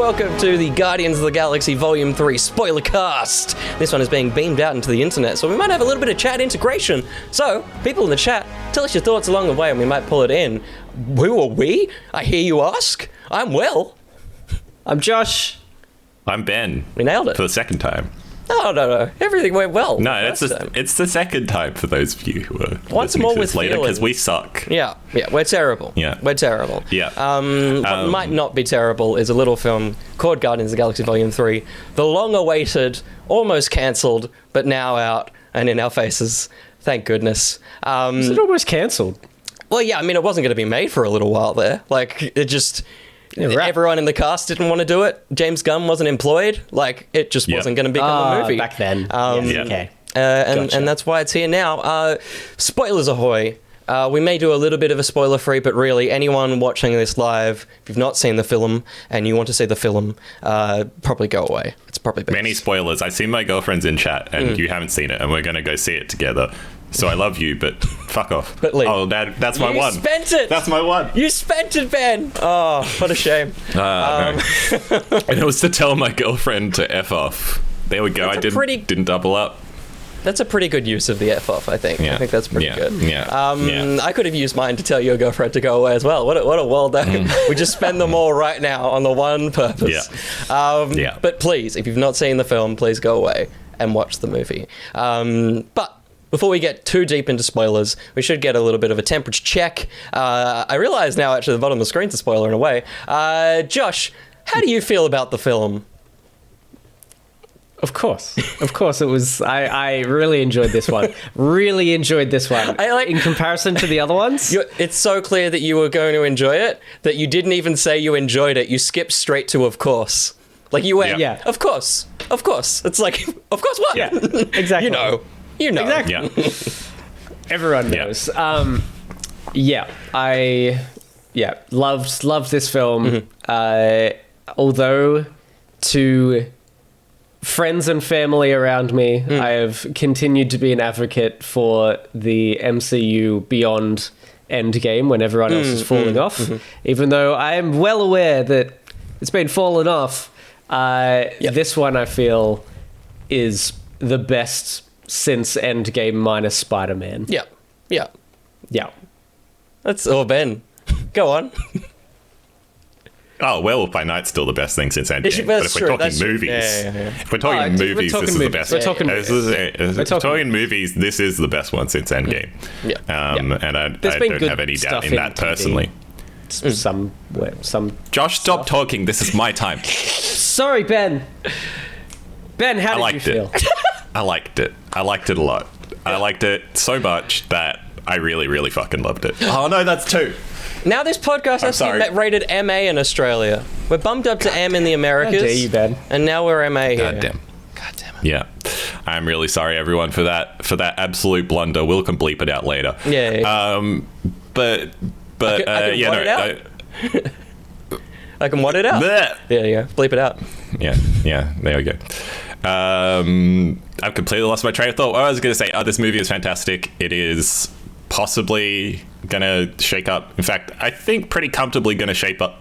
welcome to the Guardians of the Galaxy Volume 3 spoiler cast. This one is being beamed out into the internet, so we might have a little bit of chat integration. So, people in the chat, tell us your thoughts along the way and we might pull it in. Who are we? I hear you ask. I'm Will. I'm Josh. I'm Ben. We nailed it. For the second time. No. Everything went well. No, it's the second time for those of you who are once more with later feeling. because we suck. Yeah, we're terrible. Yeah. We're terrible. Yeah. What might not be terrible is a little film called Guardians of the Galaxy Volume 3. The long-awaited, almost cancelled, but now out and in our faces. Thank goodness. Is it almost cancelled? Well, yeah, I mean, it wasn't going to be made for a little while there. Like, it just... Yeah, right. Everyone in the cast didn't want to do it. James Gunn wasn't employed. Like, it just wasn't going to become a movie. Back then. Yes, okay. And that's why it's here now. Spoilers ahoy. We may do a little bit of a spoiler-free, but really, anyone watching this live, if you've not seen the film and you want to see the film, probably go away. It's probably best. Many spoilers. I see my girlfriend's in chat and you haven't seen it, and we're going to go see it together. So I love you, but fuck off. But leave. Oh, that's my one. You spent it. That's my one. You spent it, Ben. Oh, what a shame. No. And it was to tell my girlfriend to F off. There we go. Didn't double up. That's a pretty good use of the F off, I think. Yeah. I think that's pretty good. Yeah. I could have used mine to tell your girlfriend to go away as well. What a world that we just spend them all right now on the one purpose. Yeah. But please, if you've not seen the film, please go away and watch the movie. But before we get too deep into spoilers, we should get a little bit of a temperature check. I realise now, actually, the bottom of the screen's a spoiler in a way. Josh, how do you feel about the film? Of course it was. I really enjoyed this one. In comparison to the other ones. It's so clear that you were going to enjoy it that you didn't even say you enjoyed it. You skipped straight to of course. Like you went, yeah. Of course. It's like, of course what? Yeah, exactly. You know. Exactly. Yeah. Everyone knows. I loved this film. Although to friends and family around me, I have continued to be an advocate for the MCU beyond Endgame when everyone else is falling off. Even though I am well aware that it's been falling off, this one I feel is the best since Endgame minus Spider-Man. Yeah. That's all, Ben. Go on. Oh, Werewolf by Night's still the best thing since Endgame. But if we're talking movies, if we're talking movies, this is the best. We're talking movies. If we're talking movies, this is the best one since Endgame. And I don't have any doubt in that personally. Some. Josh, stop talking. This is my time. Sorry, Ben. Ben, how did you feel? I liked it. I liked it a lot. I liked it so much that I really, really fucking loved it. Oh no, that's 2. Now this podcast has to be rated MA in Australia. We're bumped up to M in the Americas. How dare you, Ben? And now we're MA here. God damn it. Yeah. I'm really sorry, everyone, for that absolute blunder. We'll can bleep it out later. Yeah. But I can what it out. Bleh. There you go. Bleep it out. Yeah. There we go. I've completely lost my train of thought. What I was going to say, this movie is fantastic. It is possibly going to shake up. In fact, I think pretty comfortably going to shape up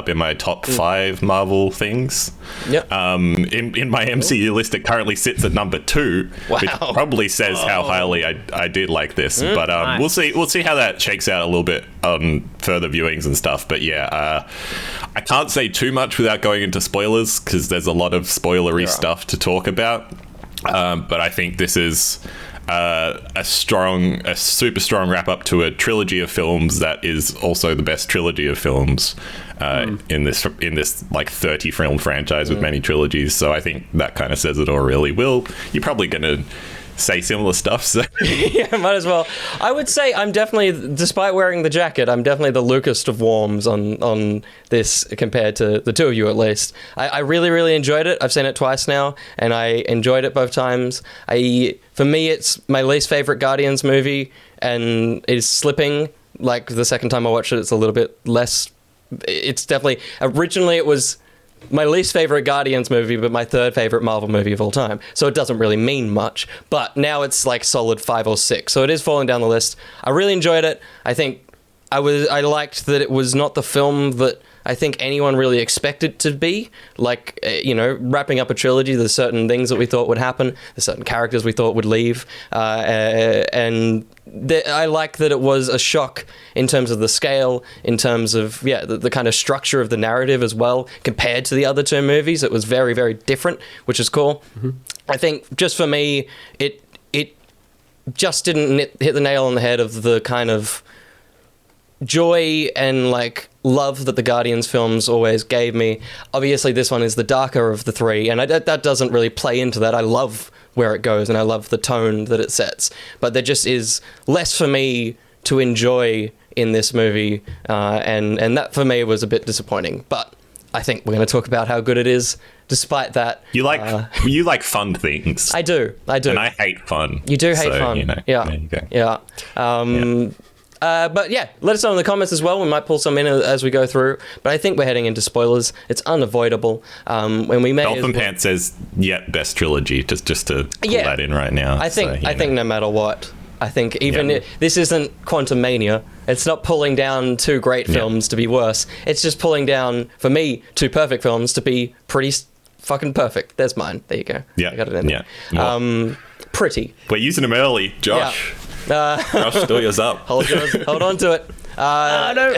in my top 5 Marvel things. Yep. In my MCU list, it currently sits at number 2, which probably says how highly I did like this. But nice. We'll see how that shakes out a little bit on further viewings and stuff. But yeah, I can't say too much without going into spoilers because there's a lot of spoilery stuff to talk about. But I think this is a super strong wrap up to a trilogy of films that is also the best trilogy of films in this like 30 film franchise with many trilogies. So I think that kind of says it all, really. Will, you're probably gonna say similar stuff, so yeah, might as well. I would say I'm definitely, despite wearing the jacket, I'm definitely the Lucas of Worms on this compared to the two of you at least. I really, really enjoyed it. I've seen it twice now, and I enjoyed it both times. For me, it's my least favorite Guardians movie, and it is slipping. Like the second time I watched it, it's a little bit less. It's definitely, originally it was my least favorite Guardians movie, but my third favorite Marvel movie of all time. So it doesn't really mean much, but now it's like solid 5 or 6. So it is falling down the list. I really enjoyed it. I think I liked that it was not the film that I think anyone really expected to be. Like, wrapping up a trilogy, there's certain things that we thought would happen, there's certain characters we thought would leave, and I like that it was a shock in terms of the scale, in terms of the kind of structure of the narrative as well. Compared to the other two movies, it was very, very different, which is cool. I think just for me, it just didn't hit the nail on the head of the kind of joy and like love that the Guardians films always gave me. Obviously, this one is the darker of the three, and that doesn't really play into that. I love where it goes, and I love the tone that it sets. But there just is less for me to enjoy in this movie, and that for me was a bit disappointing. But I think we're going to talk about how good it is. Despite that, you like fun things. I do, and I hate fun. You do hate fun, there you go. But yeah, let us know in the comments as well. We might pull some in as we go through. But I think we're heading into spoilers. It's unavoidable. When we may Dolphin Pants says, best trilogy. Just to pull that in right now. I think no matter what. I think even this isn't Quantum Mania. It's not pulling down two great films to be worse. It's just pulling down, for me, two perfect films to be pretty fucking perfect. There's mine. There you go. Yeah. I got it in there. Pretty. We're using them early, Josh. Josh, do yours up. Hold on to it. No.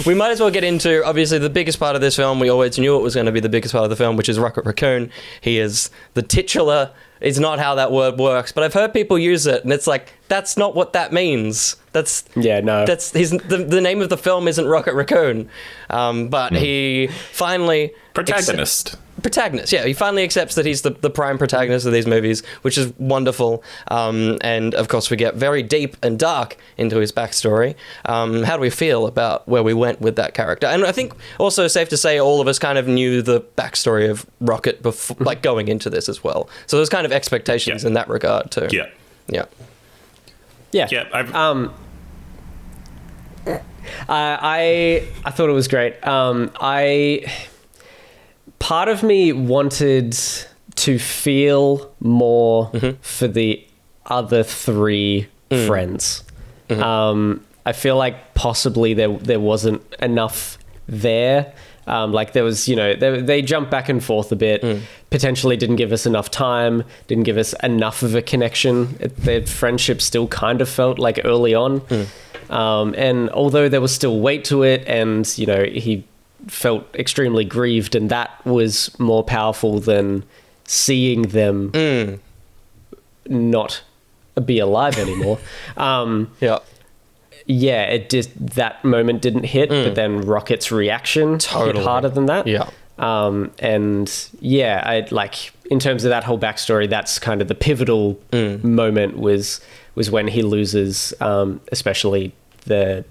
We might as well get into, obviously, the biggest part of this film. We always knew it was going to be the biggest part of the film, which is Rocket Raccoon. He is the titular. It's not how that word works, but I've heard people use it, and it's like, that's not what that means. That's the name of the film isn't Rocket Raccoon, but he finally protagonist, he finally accepts that he's the prime protagonist of these movies, which is wonderful. And of course we get very deep and dark into his backstory. How do we feel about where we went with that character? And I think also safe to say all of us kind of knew the backstory of Rocket before, like going into this as well, so there's kind of expectations in that regard too. I thought it was great. Part of me wanted to feel more for the other three friends. I feel like possibly there wasn't enough there. Like there was, they jumped back and forth a bit, potentially didn't give us enough time, didn't give us enough of a connection. Their friendship still kind of felt like early on. And although there was still weight to it, and, he felt extremely grieved, and that was more powerful than seeing them not be alive anymore. It just, that moment didn't hit, but then Rocket's reaction hit harder than that. I like, in terms of that whole backstory, that's kind of the pivotal moment was when he loses, especially the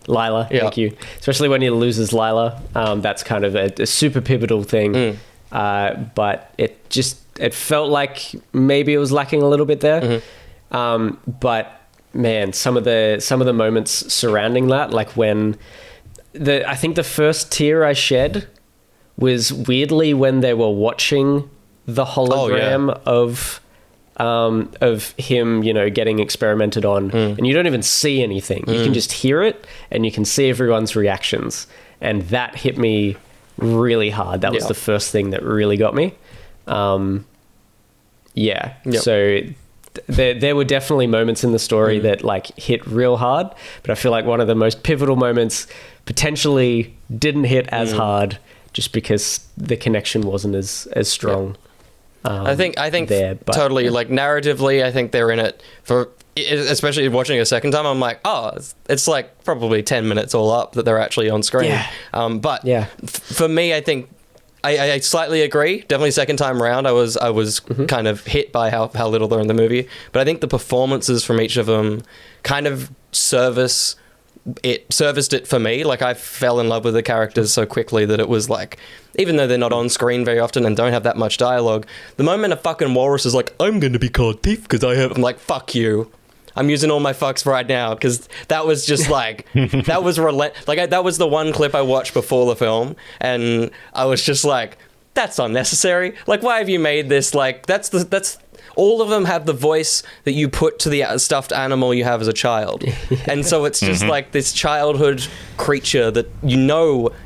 Lila, thank you. Especially when he loses Lila, that's kind of a super pivotal thing. But it felt like maybe it was lacking a little bit there. But man, some of the moments surrounding that, like when I think the first tear I shed was weirdly when they were watching the hologram of him, getting experimented on, and you don't even see anything. You can just hear it, and you can see everyone's reactions, and that hit me really hard. That was the first thing that really got me. So there were definitely moments in the story that like hit real hard, but I feel like one of the most pivotal moments potentially didn't hit as hard just because the connection wasn't as strong. I think totally, like, narratively, I think they're in it for, especially watching it a second time, I'm like, it's like probably 10 minutes all up that they're actually on screen. For me, I think I slightly agree. Definitely second time around, I was kind of hit by how little they're in the movie. But I think the performances from each of them kind of serviced it for me. Like, I fell in love with the characters so quickly that it was like, even though they're not on screen very often and don't have that much dialogue, the moment a fucking walrus is like, I'm going to be called Thief because I'm like, fuck you. I'm using all my fucks right now, because that was just like, that was that was the one clip I watched before the film, and I was just like, that's unnecessary. Like, why have you made this, like, that's all of them have the voice that you put to the stuffed animal you have as a child. And so it's just like this childhood creature that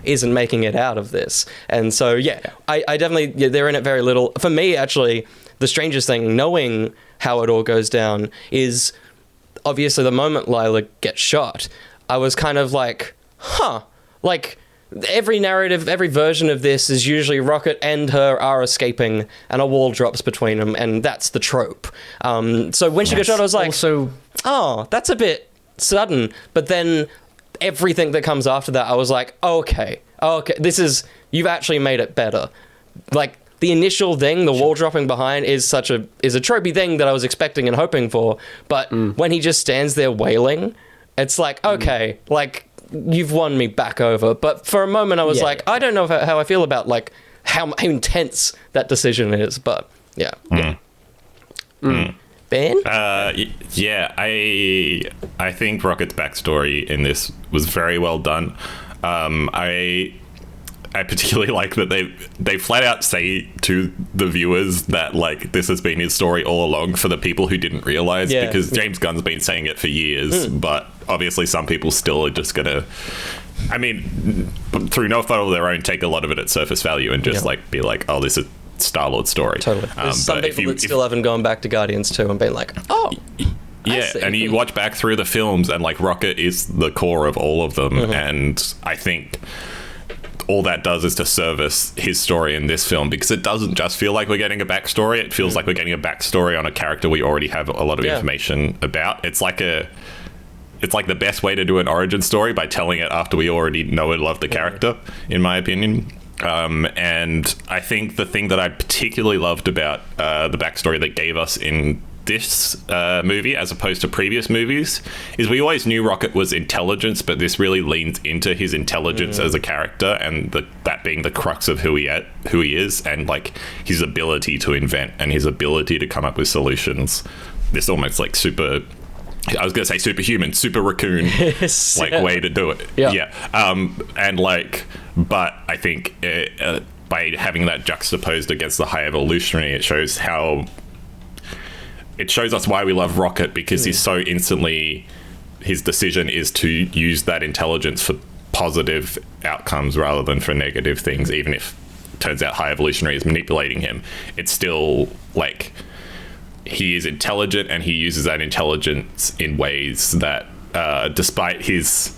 isn't making it out of this. And so, I definitely, they're in it very little. For me, actually, the strangest thing, knowing how it all goes down, is obviously the moment Lila gets shot, I was kind of like, like, every narrative, every version of this is usually Rocket and her are escaping and a wall drops between them, and that's the trope. So when she got shot, I was like, that's a bit sudden. But then everything that comes after that, I was like, okay, you've actually made it better. Like, the initial thing, the wall dropping behind, is a tropey thing that I was expecting and hoping for. But when he just stands there wailing, it's like, okay, like, you've won me back over. But for a moment I was like, I don't know how I feel about, like, how intense that decision is. But Ben? I think Rocket's backstory in this was very well done. I particularly like that they flat out say to the viewers that, like, this has been his story all along, for the people who didn't realize, because James Gunn's been saying it for years, but obviously some people still are just gonna, I mean, through no fault of their own, take a lot of it at surface value and just like be like, oh, this is Star-Lord's story. Totally. There's some people that still haven't gone back to Guardians 2 and been like, oh, yeah, and you watch back through the films and, like, Rocket is the core of all of them, and I think all that does is to service his story in this film, because it doesn't just feel like we're getting a backstory. It feels like we're getting a backstory on a character we already have a lot of information about. It's like the best way to do an origin story, by telling it after we already know and love the character, in my opinion. And I think the thing that I particularly loved about the backstory that gave us in this movie, as opposed to previous movies, is we always knew Rocket was intelligence, but this really leans into his intelligence as a character, and that being the crux of who he is, and, like, his ability to invent and his ability to come up with solutions. This almost, like, super, I was gonna say superhuman, super raccoon like way to do it. And, like, but I think by having that juxtaposed against the High Evolutionary, it shows us why we love Rocket, because he's so instantly, his decision is to use that intelligence for positive outcomes rather than for negative things. Even if it turns out High Evolutionary is manipulating him, it's still, like, he is intelligent, and he uses that intelligence in ways that, despite his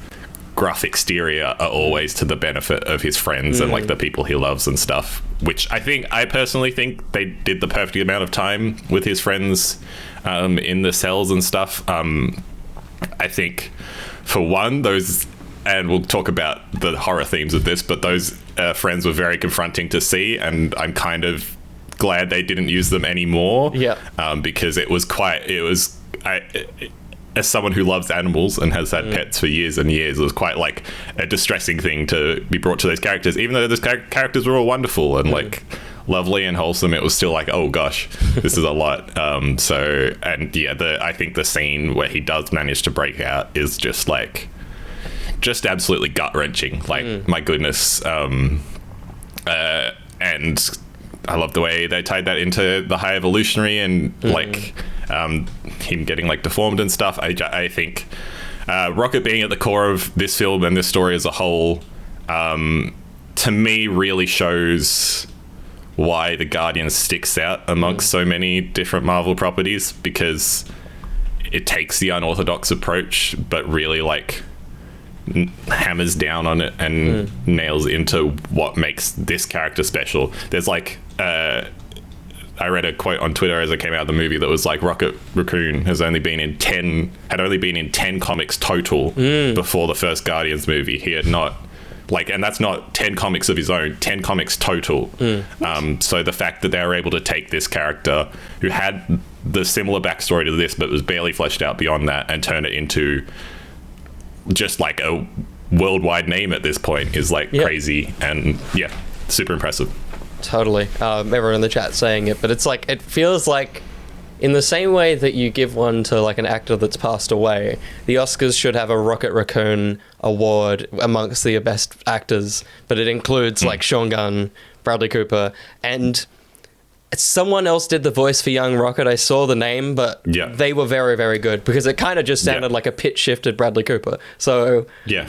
gruff exterior, are always to the benefit of his friends and, like, the people he loves and stuff, which I personally think they did the perfect amount of time with his friends in the cells and stuff. I think, for one, those, and we'll talk about the horror themes of this, but those friends were very confronting to see, and I'm kind of glad they didn't use them anymore, because as someone who loves animals and has had pets for years and years, it was quite, like, a distressing thing to be brought to those characters. Even though those characters were all wonderful and like lovely and wholesome, it was still like, oh gosh, this is a lot. I think the scene where he does manage to break out is just absolutely gut-wrenching. Like, my goodness. And I love the way they tied that into the High Evolutionary and him getting, like, deformed and stuff. I think Rocket being at the core of this film and this story as a whole, to me, really shows why the Guardians sticks out amongst so many different Marvel properties, because it takes the unorthodox approach, but really, like, hammers down on it and nails into what makes this character special. There's, like, I read a quote on Twitter as it came out of the movie that was like, Rocket Raccoon had only been in 10 comics total before the first Guardians movie. He had not, like, and that's not 10 comics of his own, 10 comics total. So the fact that they were able to take this character who had the similar backstory to this but was barely fleshed out beyond that and turn it into just, like, a worldwide name at this point is, like, crazy, and super impressive. Totally. Everyone in the chat saying it, but it's like, it feels like, in the same way that you give one to, like, an actor that's passed away, the Oscars should have a Rocket Raccoon award amongst the best actors, but it includes like Sean Gunn, Bradley Cooper, and someone else did the voice for young Rocket. I saw the name, but they were very, very good, because it kind of just sounded like a pitch shifted Bradley Cooper. So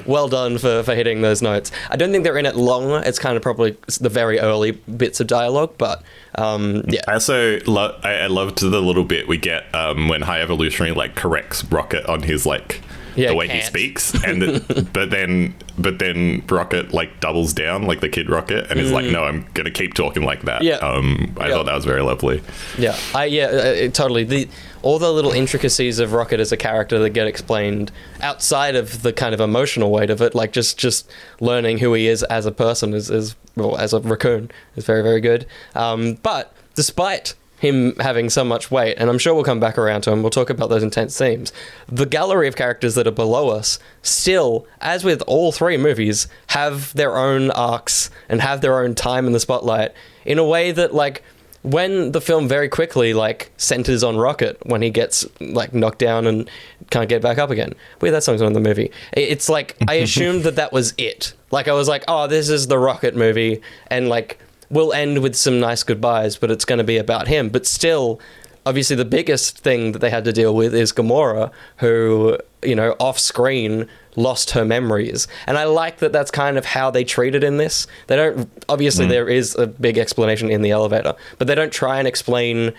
well done for hitting those notes. I don't think they're in it long. It's kind of probably the very early bits of dialogue, but I also I loved the little bit we get when High Evolutionary like corrects Rocket on his like the way he speaks, and but then Rocket like doubles down, like the kid Rocket, and is like, no, I'm gonna keep talking like that. I thought that was very lovely. Totally. All the little intricacies of Rocket as a character that get explained outside of the kind of emotional weight of it, like just learning who he is as a person, as a raccoon, is very, very good. But despite him having so much weight, and I'm sure we'll come back around to him, we'll talk about those intense themes, the gallery of characters that are below us still, as with all three movies, have their own arcs and have their own time in the spotlight in a way that, like, when the film very quickly like centers on Rocket when he gets like knocked down and can't get back up again. Wait, that song's not in the movie. It's like I assumed that was it. Like I was like, oh, this is the Rocket movie, and like we'll end with some nice goodbyes, but it's going to be about him. But still, obviously the biggest thing that they had to deal with is Gamora, who, you know, off screen lost her memories. And I like that that's kind of how they treat it in this. They don't, obviously there is a big explanation in the elevator, but they don't try and explain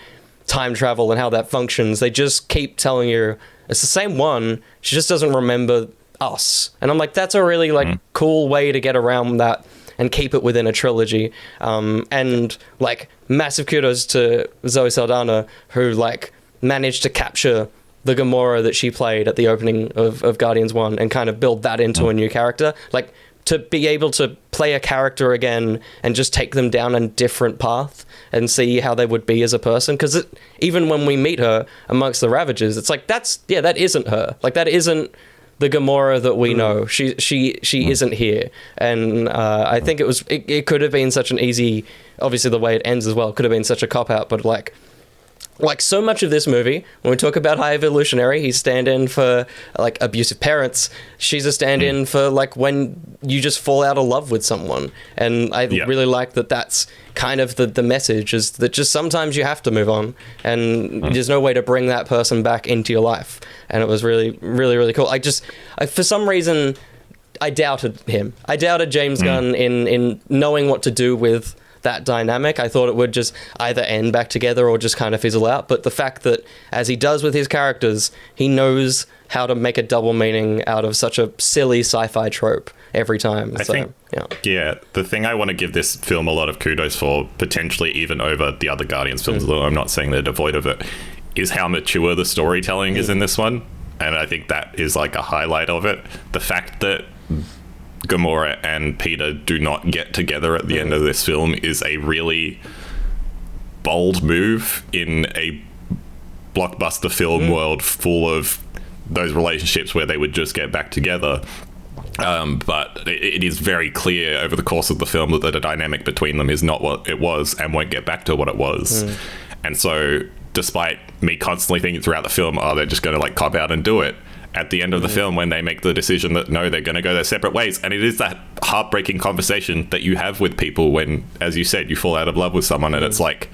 time travel and how that functions. They just keep telling you it's the same one, she just doesn't remember us. And I'm like, that's a really like cool way to get around that and keep it within a trilogy. And like massive kudos to Zoe Saldana, who like managed to capture the Gamora that she played at the opening of Guardians 1 and kind of build that into a new character. Like to be able to play a character again and just take them down a different path and see how they would be as a person. Because even when we meet her amongst the Ravagers, it's like, that isn't her. Like that isn't the Gamora that we know. She isn't here. And I think it could have been such an easy, obviously the way it ends as well, could have been such a cop-out, but like so much of this movie, when we talk about High Evolutionary, he's stand-in for like abusive parents. She's a stand-in for like when you just fall out of love with someone. And I really like that that's kind of the message, is that just sometimes you have to move on and there's no way to bring that person back into your life. And it was really, really, really cool. I for some reason, I doubted him. I doubted James Gunn in knowing what to do with that dynamic. I thought it would just either end back together or just kind of fizzle out. But the fact that, as he does with his characters, he knows how to make a double meaning out of such a silly sci-fi trope every time. I think the thing I want to give this film a lot of kudos for, potentially even over the other Guardians films, though I'm not saying they're devoid of it, is how mature the storytelling is in this one. And I think that is like a highlight of it. The fact that Gamora and Peter do not get together at the end of this film is a really bold move in a blockbuster film world full of those relationships where they would just get back together. But it is very clear over the course of the film that the dynamic between them is not what it was and won't get back to what it was. And so despite me constantly thinking throughout the film, they're just going to like cop out and do it, at the end of the film, when they make the decision that no, they're going to go their separate ways. And it is that heartbreaking conversation that you have with people when, as you said, you fall out of love with someone, and it's like,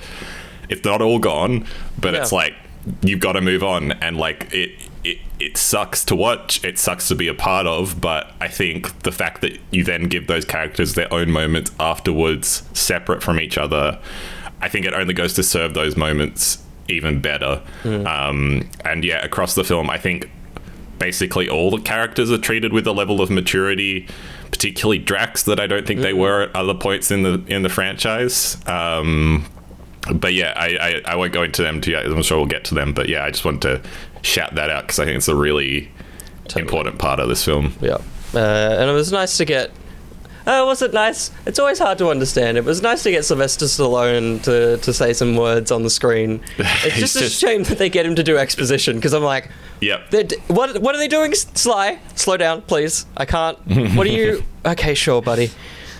it's not all gone, but it's like, you've got to move on. And like, it sucks to watch, it sucks to be a part of, but I think the fact that you then give those characters their own moments afterwards, separate from each other, I think it only goes to serve those moments even better. And yeah, across the film, I think basically all the characters are treated with a level of maturity, particularly Drax, that I don't think they were at other points in the franchise. But yeah, I won't go into them yet. I'm sure we'll get to them. But yeah, I just want to shout that out because I think it's a really important part of this film. Yeah, and it was nice to get. Was it nice? It's always hard to understand. It was nice to get Sylvester Stallone to say some words on the screen. It's just a shame that they get him to do exposition, because I'm like, what are they doing? Sly, slow down, please. I can't. What are you? Okay, sure, buddy.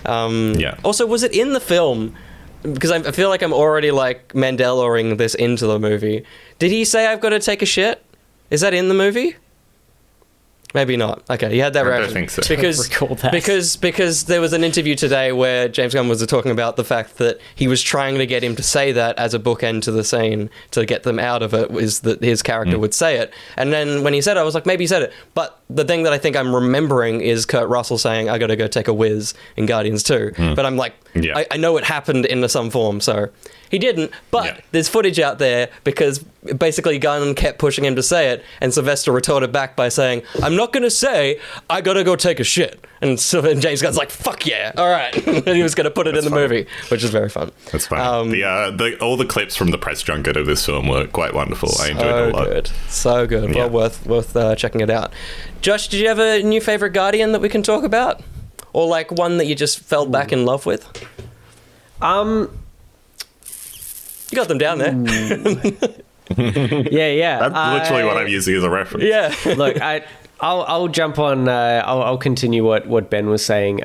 Also, was it in the film? Because I feel like I'm already like Mandela-ing this into the movie. Did he say I've got to take a shit? Is that in the movie? Maybe not. Okay, he had that I reaction. don't think so. Because, Don't recall that. because there was an interview today where James Gunn was talking about the fact that he was trying to get him to say that as a bookend to the scene to get them out of it, is that his character would say it. And then when he said it, I was like, maybe he said it. But the thing that I think I'm remembering is Kurt Russell saying, I gotta go take a whiz in Guardians 2. But I'm like, I know it happened in some form, so... He didn't, but there's footage out there because basically Gunn kept pushing him to say it, and Sylvester retorted back by saying, I'm not going to say, I gotta go take a shit. And James Gunn's like, fuck yeah, all right. And he was going to put it in the movie, which is very fun. That's fun. All the clips from the press junket of this film were quite wonderful. I enjoyed it a lot. So good. Well, worth checking it out. Josh, did you have a new favorite Guardian that we can talk about? Or like one that you just fell back in love with? You got them down there. Yeah. That's literally what I'm using as a reference. Yeah. Look, I'll jump on. I'll continue what Ben was saying.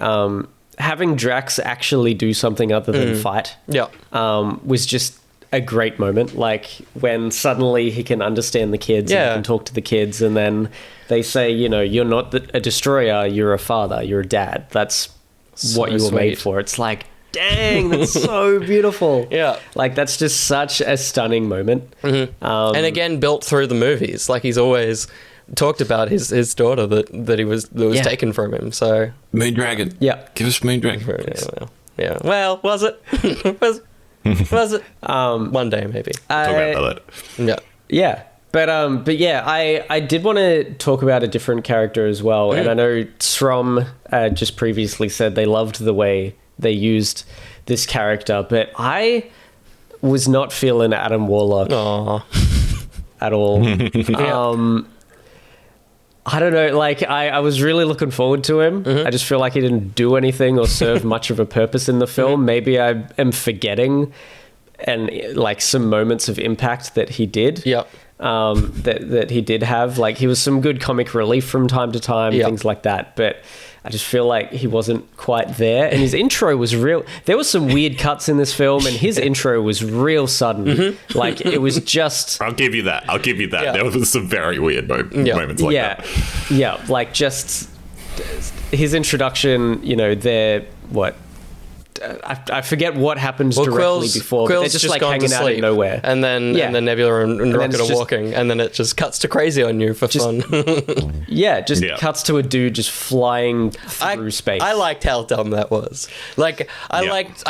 Having Drax actually do something other than fight, was just a great moment. Like when suddenly he can understand the kids, and he can talk to the kids, and then they say, you're not a destroyer, you're a father, you're a dad. That's what you were made for. It's like, dang, that's so beautiful. Yeah. Like, that's just such a stunning moment. And again, built through the movies. Like, he's always talked about his daughter that was taken from him. So Moon Dragon. Yeah. Give us Moon Dragon. Yeah. Well, was it? was it? One day, maybe. Talk about that. Yeah. Yeah. But yeah, I did want to talk about a different character as well. And I know Strom just previously said they loved the way they used this character, but I was not feeling Adam Warlock at all. I don't know, like I was really looking forward to him. I just feel like he didn't do anything or serve much of a purpose in the film. Maybe I am forgetting and like some moments of impact that he did. Yep. That he did have. Like he was some good comic relief from time to time, things like that. But I just feel like he wasn't quite there. And his intro was real. There were some weird cuts in this film, and his intro was real sudden. Like it was just. I'll give you that. Yeah. There was some very weird moments like that. Yeah, like just his introduction. They're what. I forget what happens directly before, but they're just like hanging out of nowhere. And then Nebula and Rocket are walking, and then it just cuts to crazy on you for fun. Cuts to a dude just flying through space. I liked how dumb that was. Like, I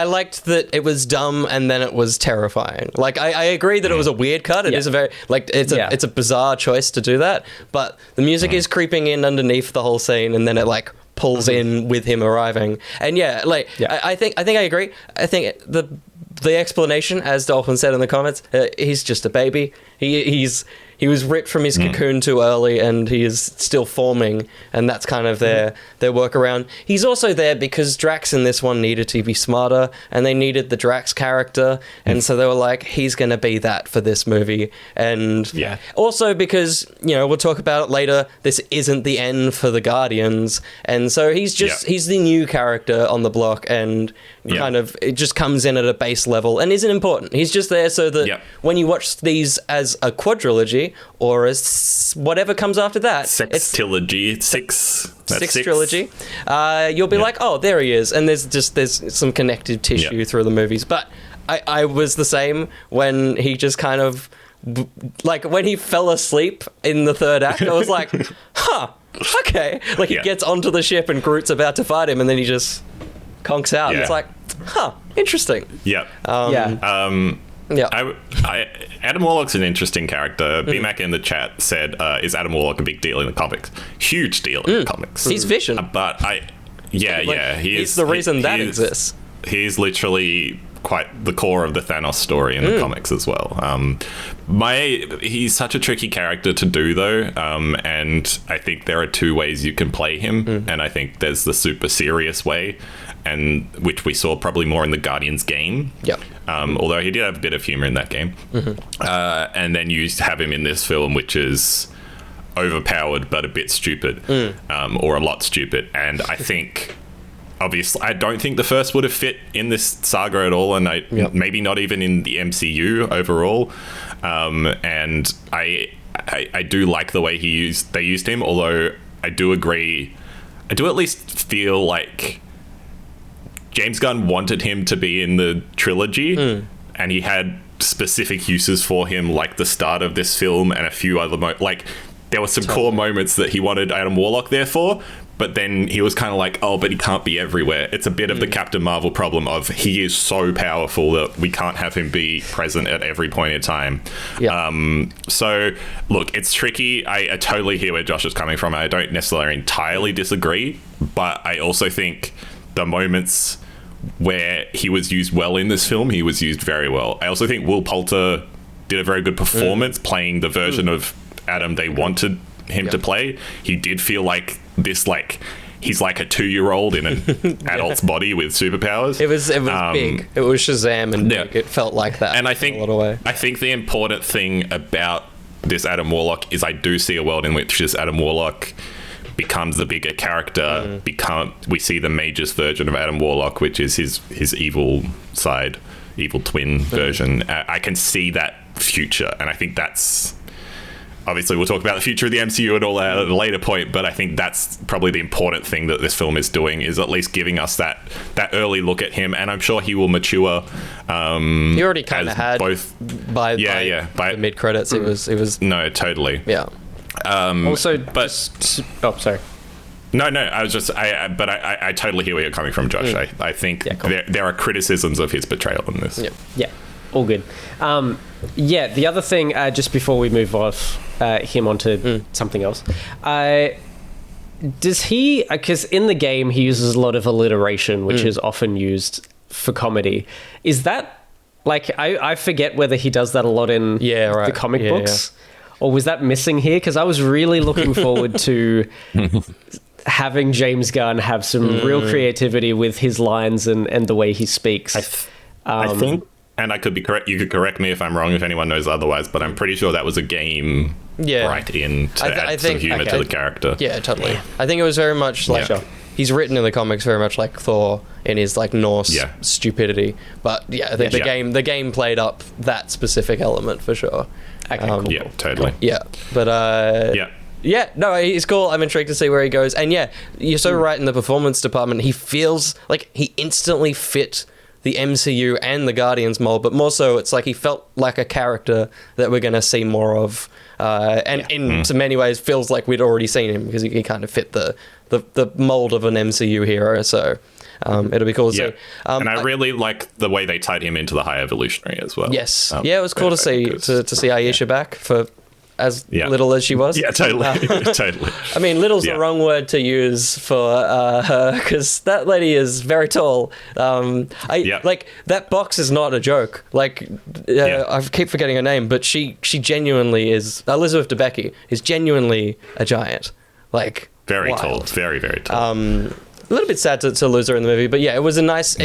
liked that it was dumb and then it was terrifying. Like, I agree that it was a weird cut. It is a very, like, it's a bizarre choice to do that, but the music is creeping in underneath the whole scene, and then it, like, pulls in with him arriving. And I think I agree. I think the explanation, as Dolphin said in the comments, he's just a baby. He was ripped from his cocoon too early, and he is still forming, and that's kind of their workaround. He's also there because Drax in this one needed to be smarter, and they needed the Drax character, and so they were like, he's going to be that for this movie. And also because, we'll talk about it later, this isn't the end for the Guardians, and so he's the new character on the block, and kind of it just comes in at a base level and isn't important. He's just there so that when you watch these as a quadrilogy, or as whatever comes after that, six trilogy, you'll be like, oh, there he is, and there's some connective tissue through the movies. But I was the same when he just kind of, like, when he fell asleep in the third act, I was like, okay, like he gets onto the ship and Groot's about to fight him, and then he just conks out. It's like, interesting. Adam Warlock's an interesting character. BMAC in the chat said, is Adam Warlock a big deal in the comics? Huge deal in the comics. He's Vision. But he's the reason that exists. He's literally quite the core of the Thanos story in the comics as well. He's such a tricky character to do, though, and I think there are two ways you can play him, and I think there's the super serious way, and which we saw probably more in the Guardians game. Although he did have a bit of humor in that game. And then you have him in this film, which is overpowered but a bit stupid, or a lot stupid. And I think, obviously, I don't think the first would have fit in this saga at all, and maybe not even in the MCU overall. And I do like the way they used him, although I do agree. I do at least feel like James Gunn wanted him to be in the trilogy, and he had specific uses for him, like the start of this film and a few other like there were some core moments that he wanted Adam Warlock there for, but then he was kind of like, oh, but he can't be everywhere. It's a bit of the Captain Marvel problem of he is so powerful that we can't have him be present at every point in time. So look, it's tricky. I totally hear where Josh is coming from. I don't necessarily entirely disagree, but I also think the moments where he was used well in this film, he was used very well. I also think Will Poulter did a very good performance playing the version of Adam they wanted him to play. He did feel like this, like he's like a 2-year-old in an adult's body with superpowers. It was big. It was Shazam and big. It felt like that. And I think in a lot of way. I think the important thing about this Adam Warlock is I do see a world in which this Adam Warlock becomes the bigger character. We see the Mage's version of Adam Warlock, which is his evil side, evil twin version. I can see that future, and I think that's obviously we'll talk about the future of the MCU and all that at a later point, but I think that's probably the important thing that this film is doing, is at least giving us that early look at him, and I'm sure he will mature. He already kind of had both by the mid credits. It was no, totally. Yeah. Also, but sorry. No, I was just, I totally hear where you're coming from, Josh. I think there are criticisms of his portrayal in this. Yeah, all good. The other thing, just before we move off him onto something else, does he, because in the game he uses a lot of alliteration, which is often used for comedy. Is that, like, I forget whether he does that a lot in the comic books? Or was that missing here? Because I was really looking forward to having James Gunn have some real creativity with his lines and the way he speaks. I think, and I could be correct, you could correct me if I'm wrong, if anyone knows otherwise, but I'm pretty sure that was a game right in to add some humor to the character. Yeah, totally. I think it was very much like... He's written in the comics very much like Thor in his like Norse stupidity. But I think the game played up that specific element for sure. Okay, cool. Yeah, totally. Yeah, but no, he's cool. I'm intrigued to see where he goes. And you're so right in the performance department. He feels like he instantly fit the MCU and the Guardians mold, but more so it's like he felt like a character that we're going to see more of. And in so many ways feels like we'd already seen him because he kind of fit the mold of an MCU hero. So it'll be cool to see. And I really like the way they tied him into the High Evolutionary as well. Yes. it was cool to see Aisha back for as little as she was. Yeah, totally. Totally. I mean, little's the wrong word to use for her, because that lady is very tall. Like, that box is not a joke. Like, I keep forgetting her name, but she genuinely is... Elizabeth Debicki is genuinely a giant. Like, very tall. Very, very tall. A little bit sad to lose her in the movie, but it was a nice...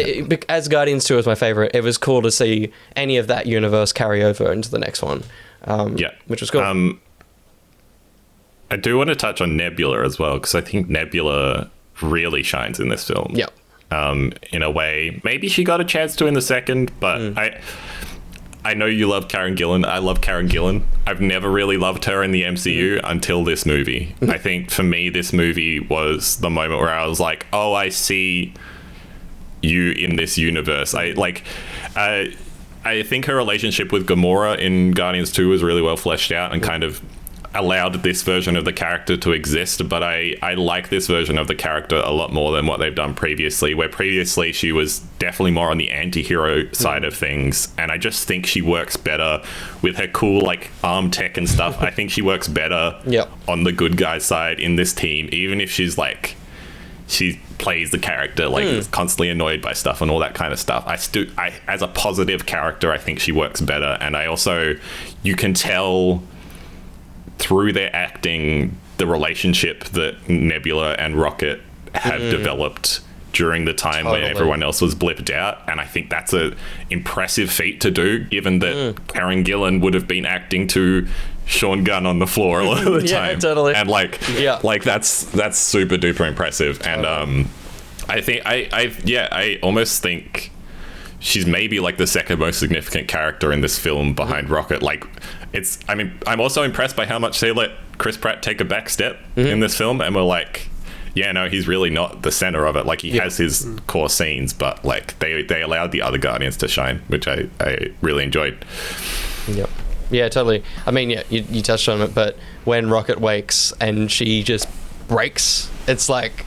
as Guardians 2 was my favourite, it was cool to see any of that universe carry over into the next one. Which was cool. I do want to touch on Nebula as well, because I think Nebula really shines in this film. Yeah. In a way, maybe she got a chance to in the second, but I know you love Karen Gillan. I love Karen Gillan. I've never really loved her in the MCU until this movie. I think for me, this movie was the moment where I was like, oh, I see you in this universe. I think her relationship with Gamora in Guardians 2 was really well fleshed out and kind of allowed this version of the character to exist, but I like this version of the character a lot more than what they've done previously, where previously she was definitely more on the anti-hero side of things, and I just think she works better with her cool like arm tech and stuff. I think she works better on the good guy side in this team, even if she's like... she plays the character like is constantly annoyed by stuff and all that kind of stuff. I as a positive character, I think she works better, and I also, you can tell through their acting the relationship that Nebula and Rocket have developed during the time when everyone else was blipped out, and I think that's a impressive feat to do, given that Karen Gillan would have been acting to Sean Gunn on the floor a lot of the time. Totally. And like that's super duper impressive. And I think I almost think she's maybe like the second most significant character in this film behind Rocket. Like, I mean, I'm also impressed by how much they let Chris Pratt take a back step in this film, and we're like, yeah, no, he's really not the center of it. Like, he has his core scenes, but like they allowed the other Guardians to shine, which I really enjoyed. Yep. Yeah, totally. I mean, yeah, you touched on it, but when Rocket wakes and she just breaks, it's like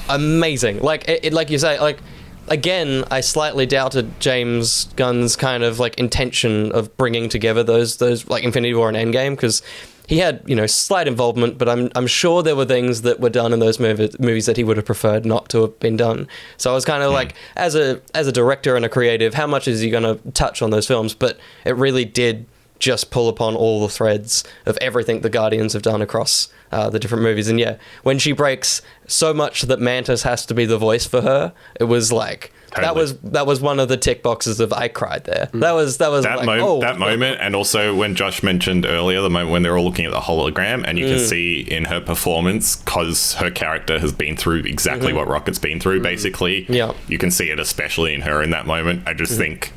amazing. Like like you say, like again, I slightly doubted James Gunn's kind of like intention of bringing together those like Infinity War and Endgame, because he had, you know, slight involvement, but I'm sure there were things that were done in those movies that he would have preferred not to have been done. So I was kind of like, as a director and a creative, how much is he going to touch on those films? But it really did just pull upon all the threads of everything the Guardians have done across the different movies. And yeah, when she breaks so much that Mantis has to be the voice for her, it was like, totally. that was one of the tick boxes of I cried there. That was that like, moment, and also when Josh mentioned earlier, the moment when they're all looking at the hologram, and you can see in her performance, because her character has been through exactly what Rocket's been through, basically. Yeah, you can see it especially in her in that moment. I just think,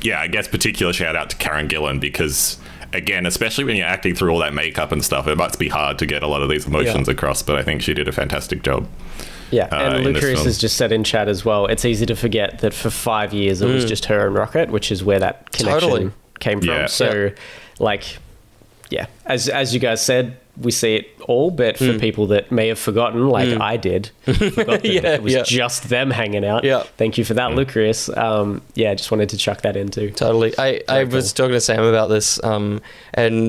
I guess particular shout out to Karen Gillan, because again, especially when you're acting through all that makeup and stuff, it must be hard to get a lot of these emotions across, but I think she did a fantastic job. Yeah, and Lucas has just said in chat as well, it's easy to forget that for 5 years it was just her and Rocket, which is where that connection came from. So, like, as you guys said, we see it all, but for people that may have forgotten, like I did, forgot that it was just them hanging out. Yeah. Thank you for that, Lucas. Just wanted to chuck that in too. Totally. I was talking to Sam about this, and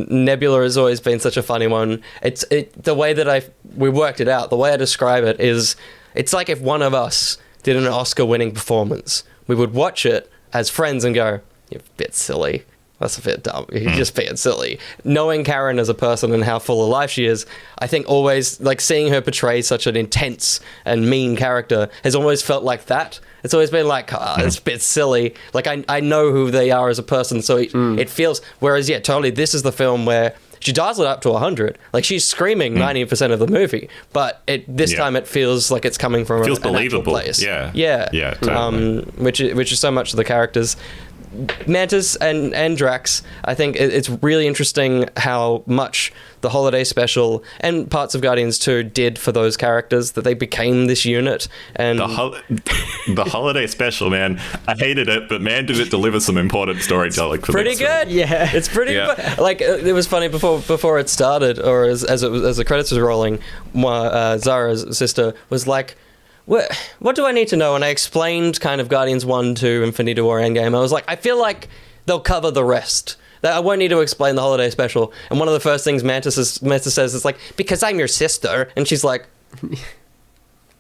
Nebula has always been such a funny one. The way that we worked it out, the way I describe it is, it's like if one of us did an Oscar-winning performance, we would watch it as friends and go, "You're a bit silly. That's a bit dumb. You're just being silly." Knowing Karen as a person and how full of life she is, I think always, like, seeing her portray such an intense and mean character has always felt like that. It's always been like, it's a bit silly. Like, I know who they are as a person, so it feels... Whereas, totally, this is the film where she dials it up to 100. Like, she's screaming 90% of the movie, but this time it feels like it's coming from an actual place. Yeah, totally. Which is so much of the characters. Mantis and Drax, I think it's really interesting how much the holiday special and parts of Guardians 2 did for those characters, that they became this unit. And the holiday special, man, I hated it, but man, did it deliver some important storytelling for pretty good. Yeah, it's pretty good. Like, it was funny before it started, or as the credits was rolling, Zara's sister was like, what do I need to know? And I explained kind of Guardians 1, 2, Infinity War, Endgame. I was like, I feel like they'll cover the rest. I won't need to explain the holiday special. And one of the first things Mantis says is like, "Because I'm your sister." And she's like,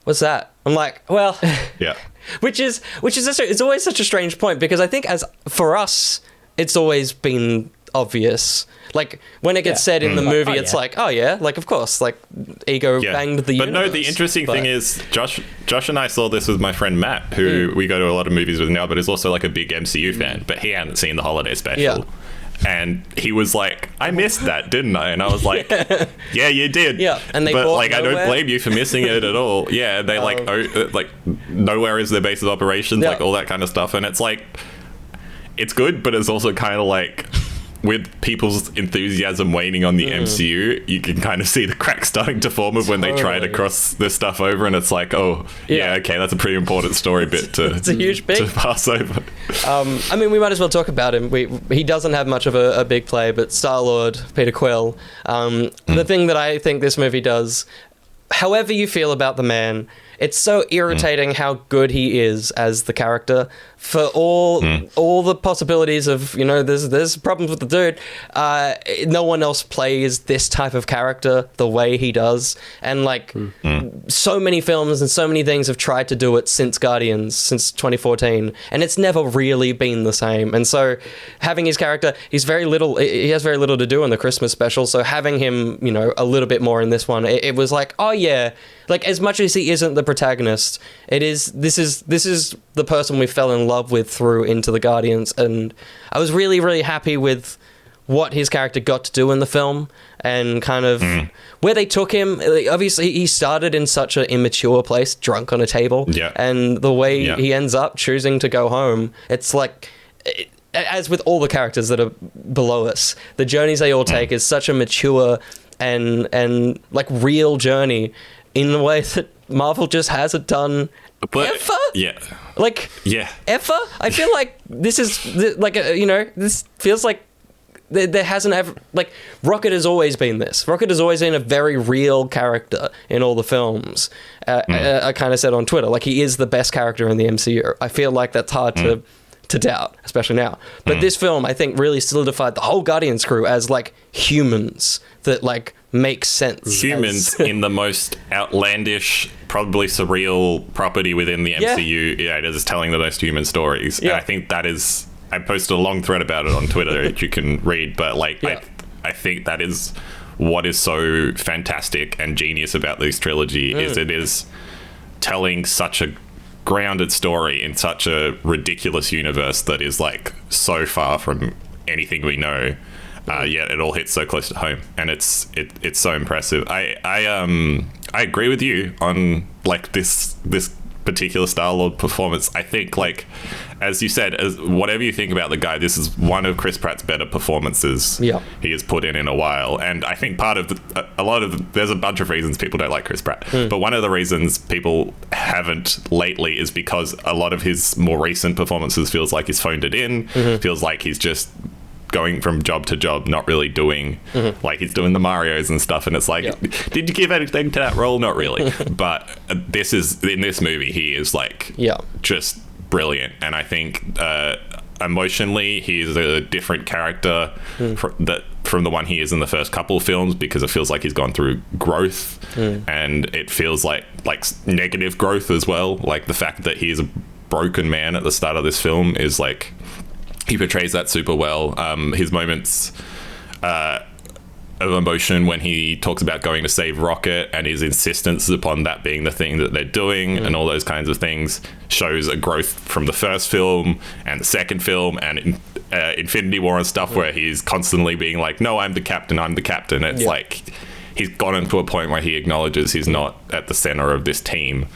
"What's that?" I'm like, well... Yeah. Which is it's always such a strange point, because I think for us, it's always been obvious. Like, when it gets said in the movie, it's like, oh yeah, like, of course, like, Ego banged the universe. But no, the interesting thing is, Josh and I saw this with my friend Matt, who we go to a lot of movies with now, but is also like a big MCU fan, but he hadn't seen the holiday special. Yeah. And he was like, "I missed that, didn't I?" And I was like, "Yeah, you did." Yeah, and I don't blame you for missing it at all. Yeah, they like nowhere is their base of operations, like all that kind of stuff, and it's like, it's good, but it's also kind of like, with people's enthusiasm waning on the MCU, you can kind of see the cracks starting to form of when they try to cross this stuff over, and it's like, okay, that's a pretty important story bit to it's a huge bit to pass over. I mean, we might as well talk about him. He doesn't have much of a big play, but Star-Lord, Peter Quill, the thing that I think this movie does, however you feel about the man, it's so irritating how good he is as the character. For all the possibilities of, there's problems with the dude. No one else plays this type of character the way he does. And so many films and so many things have tried to do it since Guardians, since 2014, and it's never really been the same. And so having his character, he has very little to do in the Christmas special. So having him, a little bit more in this one, it was like, oh yeah, like, as much as he isn't the protagonist, this is the person we fell in love with through Into the Guardians, and I was really, really happy with what his character got to do in the film, and kind of where they took him. Obviously, he started in such an immature place, drunk on a table, and the way he ends up choosing to go home, it's like... as with all the characters that are below us, the journeys they all take is such a mature and like real journey in the way that Marvel just hasn't done ever. Yeah. Like, yeah. Ever? I feel like this is like, this feels like there hasn't ever, like, Rocket has always been this. Rocket has always been a very real character in all the films. I kind of said on Twitter, like, he is the best character in the MCU. I feel like that's hard to doubt, especially now. But this film, I think, really solidified the whole Guardians crew as, like, humans that, like, make sense. Humans in the most outlandish, probably surreal property within the MCU. Yeah, it is telling the most human stories. Yeah. And I think that is... I posted a long thread about it on Twitter which you can read, but, like, I think that is what is so fantastic and genius about this trilogy is it is telling such a grounded story in such a ridiculous universe that is, like, so far from anything we know, yet it all hits so close to home, and it's so impressive. I agree with you on, like, this particular Star-Lord performance. I think, like, as you said, as whatever you think about the guy, this is one of Chris Pratt's better performances he has put in a while. And I think part of there's a bunch of reasons people don't like Chris Pratt, but one of the reasons people haven't lately is because a lot of his more recent performances feels like he's phoned it in, feels like he's just going from job to job, not really doing like he's doing the Marios and stuff, and it's like, did you give anything to that role? Not really. But this is, in this movie, he is, like, just brilliant. And I think emotionally he's a different character from the one he is in the first couple of films, because it feels like he's gone through growth, and it feels like negative growth as well. Like, the fact that he's a broken man at the start of this film is, like, he portrays that super well. His moments of emotion when he talks about going to save Rocket and his insistence upon that being the thing that they're doing and all those kinds of things shows a growth from the first film and the second film and Infinity War and stuff, where he's constantly being like, no, I'm the captain. It's like he's gotten to a point where he acknowledges he's not at the center of this team.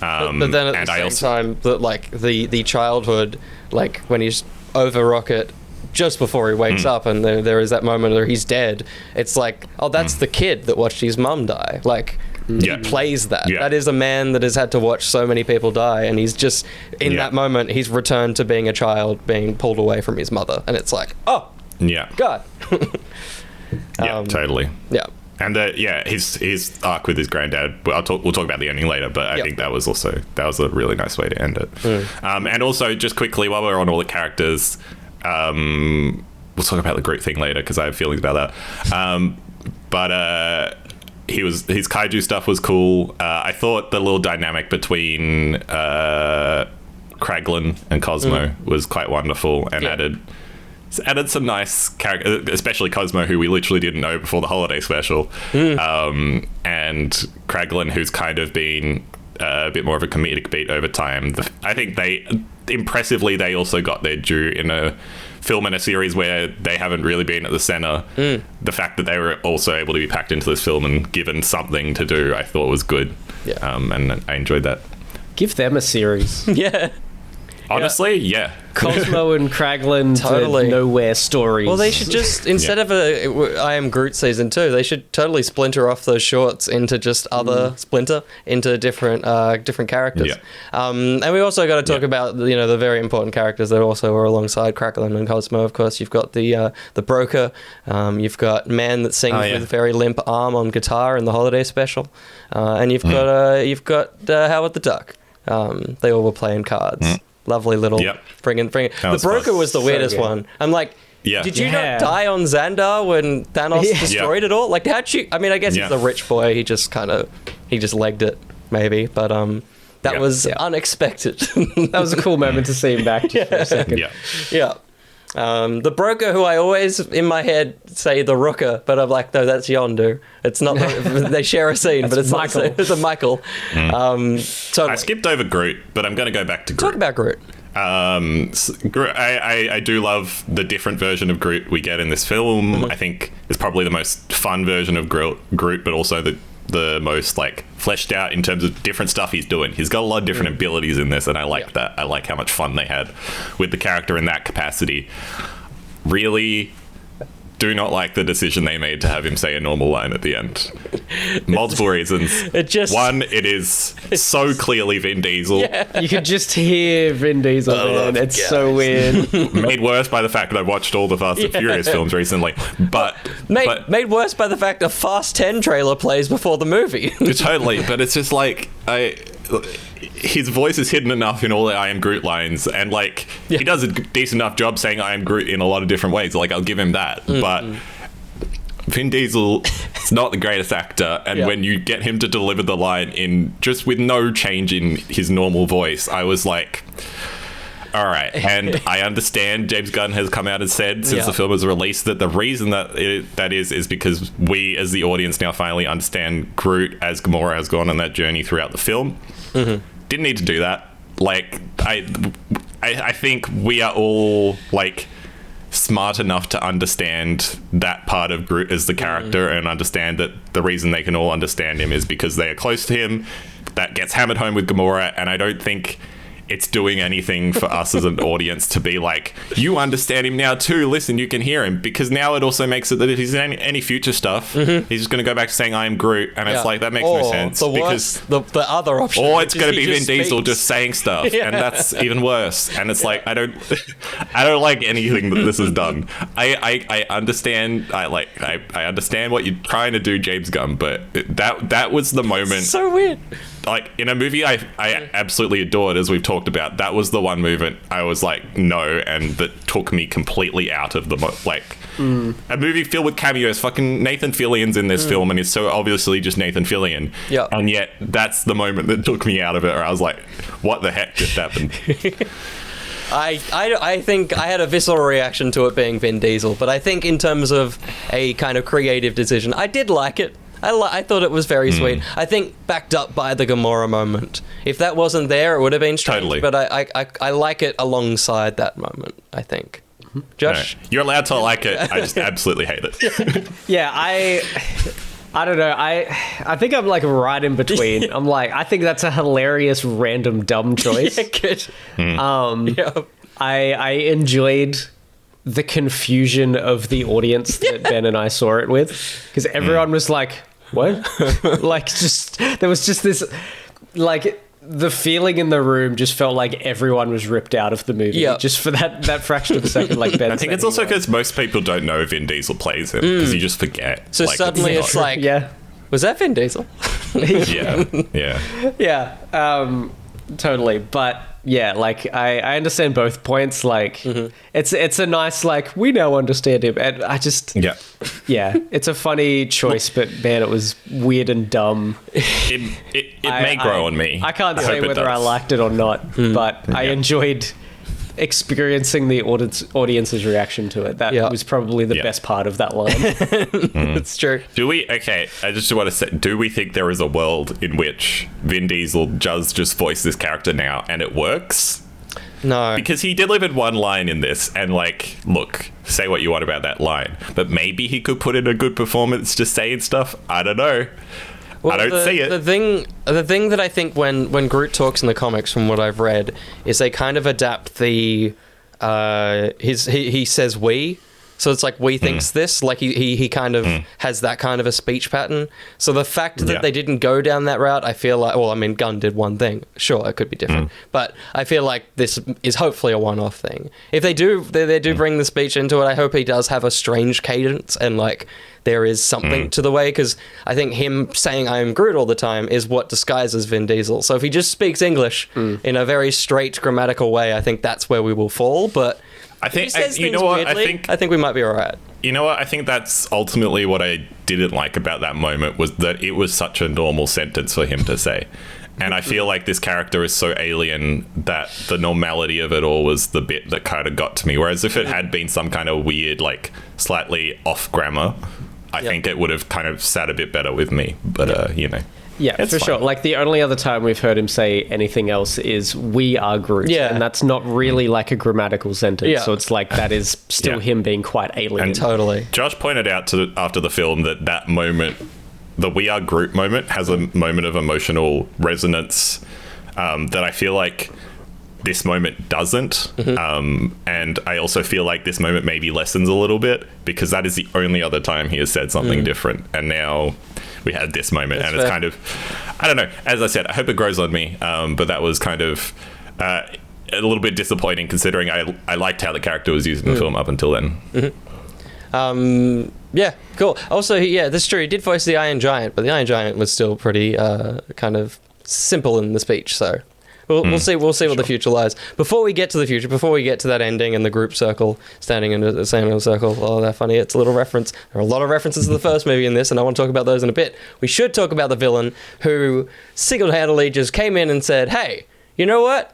But then at the same time, that, like, the childhood, like, when he's over Rocket just before he wakes up, and there is that moment where he's dead, it's like, oh, that's the kid that watched his mum die. Like, he plays that. That is a man that has had to watch so many people die, and he's just, in that moment, he's returned to being a child, being pulled away from his mother, and it's like, oh, God. Totally. Yeah. And his arc with his granddad, we'll talk about the ending later, but I think that was a really nice way to end it. And also, just quickly, while we're on all the characters, we'll talk about the Groot thing later, because I have feelings about that. But his kaiju stuff was cool. I thought the little dynamic between Kraglin and Cosmo was quite wonderful, and added some nice characters, especially Cosmo, who we literally didn't know before the holiday special, and Kraglin, who's kind of been a bit more of a comedic beat over time. I think they also got their due in a film and a series where they haven't really been at the center. The fact that they were also able to be packed into this film and given something to do, I thought was good. And I enjoyed that. Give them a series. Honestly, Cosmo and Kraglin totally. Nowhere stories. Well, they should just, instead of I Am Groot season 2, they should totally splinter off those shorts into just into different characters. And we also got to talk about the very important characters that also are alongside Kraglin and Cosmo. Of course, you've got the broker, you've got Man that sings with a very limp arm on guitar in the holiday special, and you've got Howard the Duck. They all were playing cards. Lovely little bring. The broker was the weirdest one. I'm like, did you not die on Xandar when Thanos destroyed it all? Like, how'd you? I mean, I guess he's a rich boy. He just legged it, maybe. But that was unexpected. That was a cool moment to see him back just for a second. The broker, who I always in my head say the Rooker, but I'm like, no, that's Yondu. It's not. They share a scene, but it's Michael. It's a Michael. Totally. I skipped over Groot, but I'm going to go back to Groot. Talk about Groot. Groot, I do love the different version of Groot we get in this film. I think it's probably the most fun version of Groot, but also the the most like fleshed out in terms of different stuff he's doing. He's got a lot of different abilities in this, and I like that. I like how much fun they had with the character in that capacity. Really do not like the decision they made to have him say a normal line at the end. Multiple reasons. One, it is so clearly Vin Diesel. Yeah. You could just hear Vin Diesel, man. It's so weird. Made worse by the fact that I've watched all the Fast and Furious films recently. But made worse by the fact a Fast 10 trailer plays before the movie. Totally, but it's just like his voice is hidden enough in all the I am Groot lines, and like he does a decent enough job saying I am Groot in a lot of different ways. Like I'll give him that, but Vin Diesel is not the greatest actor, and when you get him to deliver the line in just with no change in his normal voice, I was like, all right. And I understand James Gunn has come out and said since the film was released that the reason that is because we as the audience now finally understand Groot as Gamora has gone on that journey throughout the film. Didn't need to do that. Like I think we are all like smart enough to understand that part of Groot as the character and understand that the reason they can all understand him is because they are close to him. That gets hammered home with Gamora, and I don't think it's doing anything for us as an audience to be like, you understand him now too, listen, you can hear him, because now it also makes it that if he's in any future stuff, he's just going to go back to saying I am Groot, and it's like, that makes no sense, because the other option, or it's going to be Vin Diesel just saying stuff, and that's even worse, and it's like I don't like anything that this has done. I understand I understand what you're trying to do, James Gunn, but that was the moment. It's so weird. Like in a movie I absolutely adored, as we've talked about, that was the one movement I was like, no, and that took me completely out of the a movie filled with cameos. Fucking Nathan Fillion's in this film, and it's so obviously just Nathan Fillion. And yet that's the moment that took me out of it, where I was like, what the heck just happened? I think I had a visceral reaction to it being Vin Diesel, but I think in terms of a kind of creative decision, I did like it. I thought it was very sweet. I think backed up by the Gamora moment. If that wasn't there, it would have been strange. Totally. But I like it alongside that moment, I think. Josh? No, you're allowed to like it. I just absolutely hate it. I don't know. I think I'm like right in between. I'm like, I think that's a hilarious random dumb choice. Good. I enjoyed the confusion of the audience that Ben and I saw it with, because everyone was like, what? Like, just there was just this, like, the feeling in the room just felt like everyone was ripped out of the movie just for that fraction of a second. Like Ben, I think it's also because most people don't know Vin Diesel plays him, because you just forget. So like, suddenly it's like, was that Vin Diesel? Totally. But yeah, like I understand both points. Like it's a nice, like, we now understand him, and I just it's a funny choice, but man, it was weird and dumb. It may grow on me. I can't say whether I liked it or not, but I enjoyed experiencing the audience's reaction to it. That was probably the best part of that line. It's true. I just want to say, do we think there is a world in which Vin Diesel does just voice this character now and it works? No. Because he delivered one line in this, and like, look, say what you want about that line, but maybe he could put in a good performance just saying stuff. I don't know. Well, I don't see it. The thing that I think when Groot talks in the comics, from what I've read, is they kind of adapt the he says we, so it's like we thinks this, like he kind of has that kind of a speech pattern. So the fact that they didn't go down that route, I feel like, well, I mean, Gunn did one thing, sure, it could be different, but I feel like this is hopefully a one-off thing. If they do bring the speech into it, I hope he does have a strange cadence, and like there is something to the way, because I think him saying I am Groot all the time is what disguises Vin Diesel. So if he just speaks English in a very straight grammatical way, I think that's where we will fall. But I think weirdly, I think we might be all right. You know what? I think that's ultimately what I didn't like about that moment, was that it was such a normal sentence for him to say. And I feel like this character is so alien that the normality of it all was the bit that kind of got to me. Whereas if it had been some kind of weird, like slightly off grammar, I think it would have kind of sat a bit better with me. But, you know. Yeah, it's for fine. Sure. Like, the only other time we've heard him say anything else is "we are Groot," and that's not really like a grammatical sentence. Yeah. So it's like that is still him being quite alien. And totally. Josh pointed out after the film that moment the We Are Groot moment has a moment of emotional resonance that I feel like this moment doesn't. And I also feel like this moment maybe lessens a little bit, because that is the only other time he has said something different. And now we had this moment. That's and it's fair. kind of, I don't know, as I said, I hope it grows on me. But that was kind of a little bit disappointing, considering I liked how the character was used in the film up until then. Yeah, cool. Also, that's true. He did voice the Iron Giant, but the Iron Giant was still pretty kind of simple in the speech. So we'll see. We'll see what the future lies. Before we get to the future, before we get to that ending and the group circle standing in the same circle. Oh, they're funny. It's a little reference. There are a lot of references to the first movie in this, and I want to talk about those in a bit. We should talk about the villain who single-handedly just came in and said, "Hey, you know what?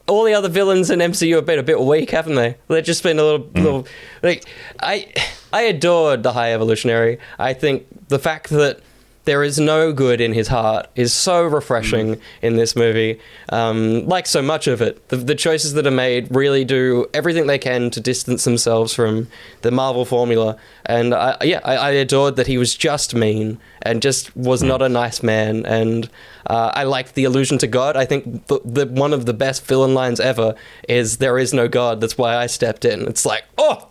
All the other villains in MCU have been a bit weak, haven't they? They've just been a little like I adored the High Evolutionary. I think the fact that there is no good in his heart is so refreshing in this movie. Like so much of it, the choices that are made really do everything they can to distance themselves from the Marvel formula. And I adored that he was just mean and just was not a nice man. And I liked the allusion to God. I think the one of the best villain lines ever is, "There is no God, that's why I stepped in." It's like, oh,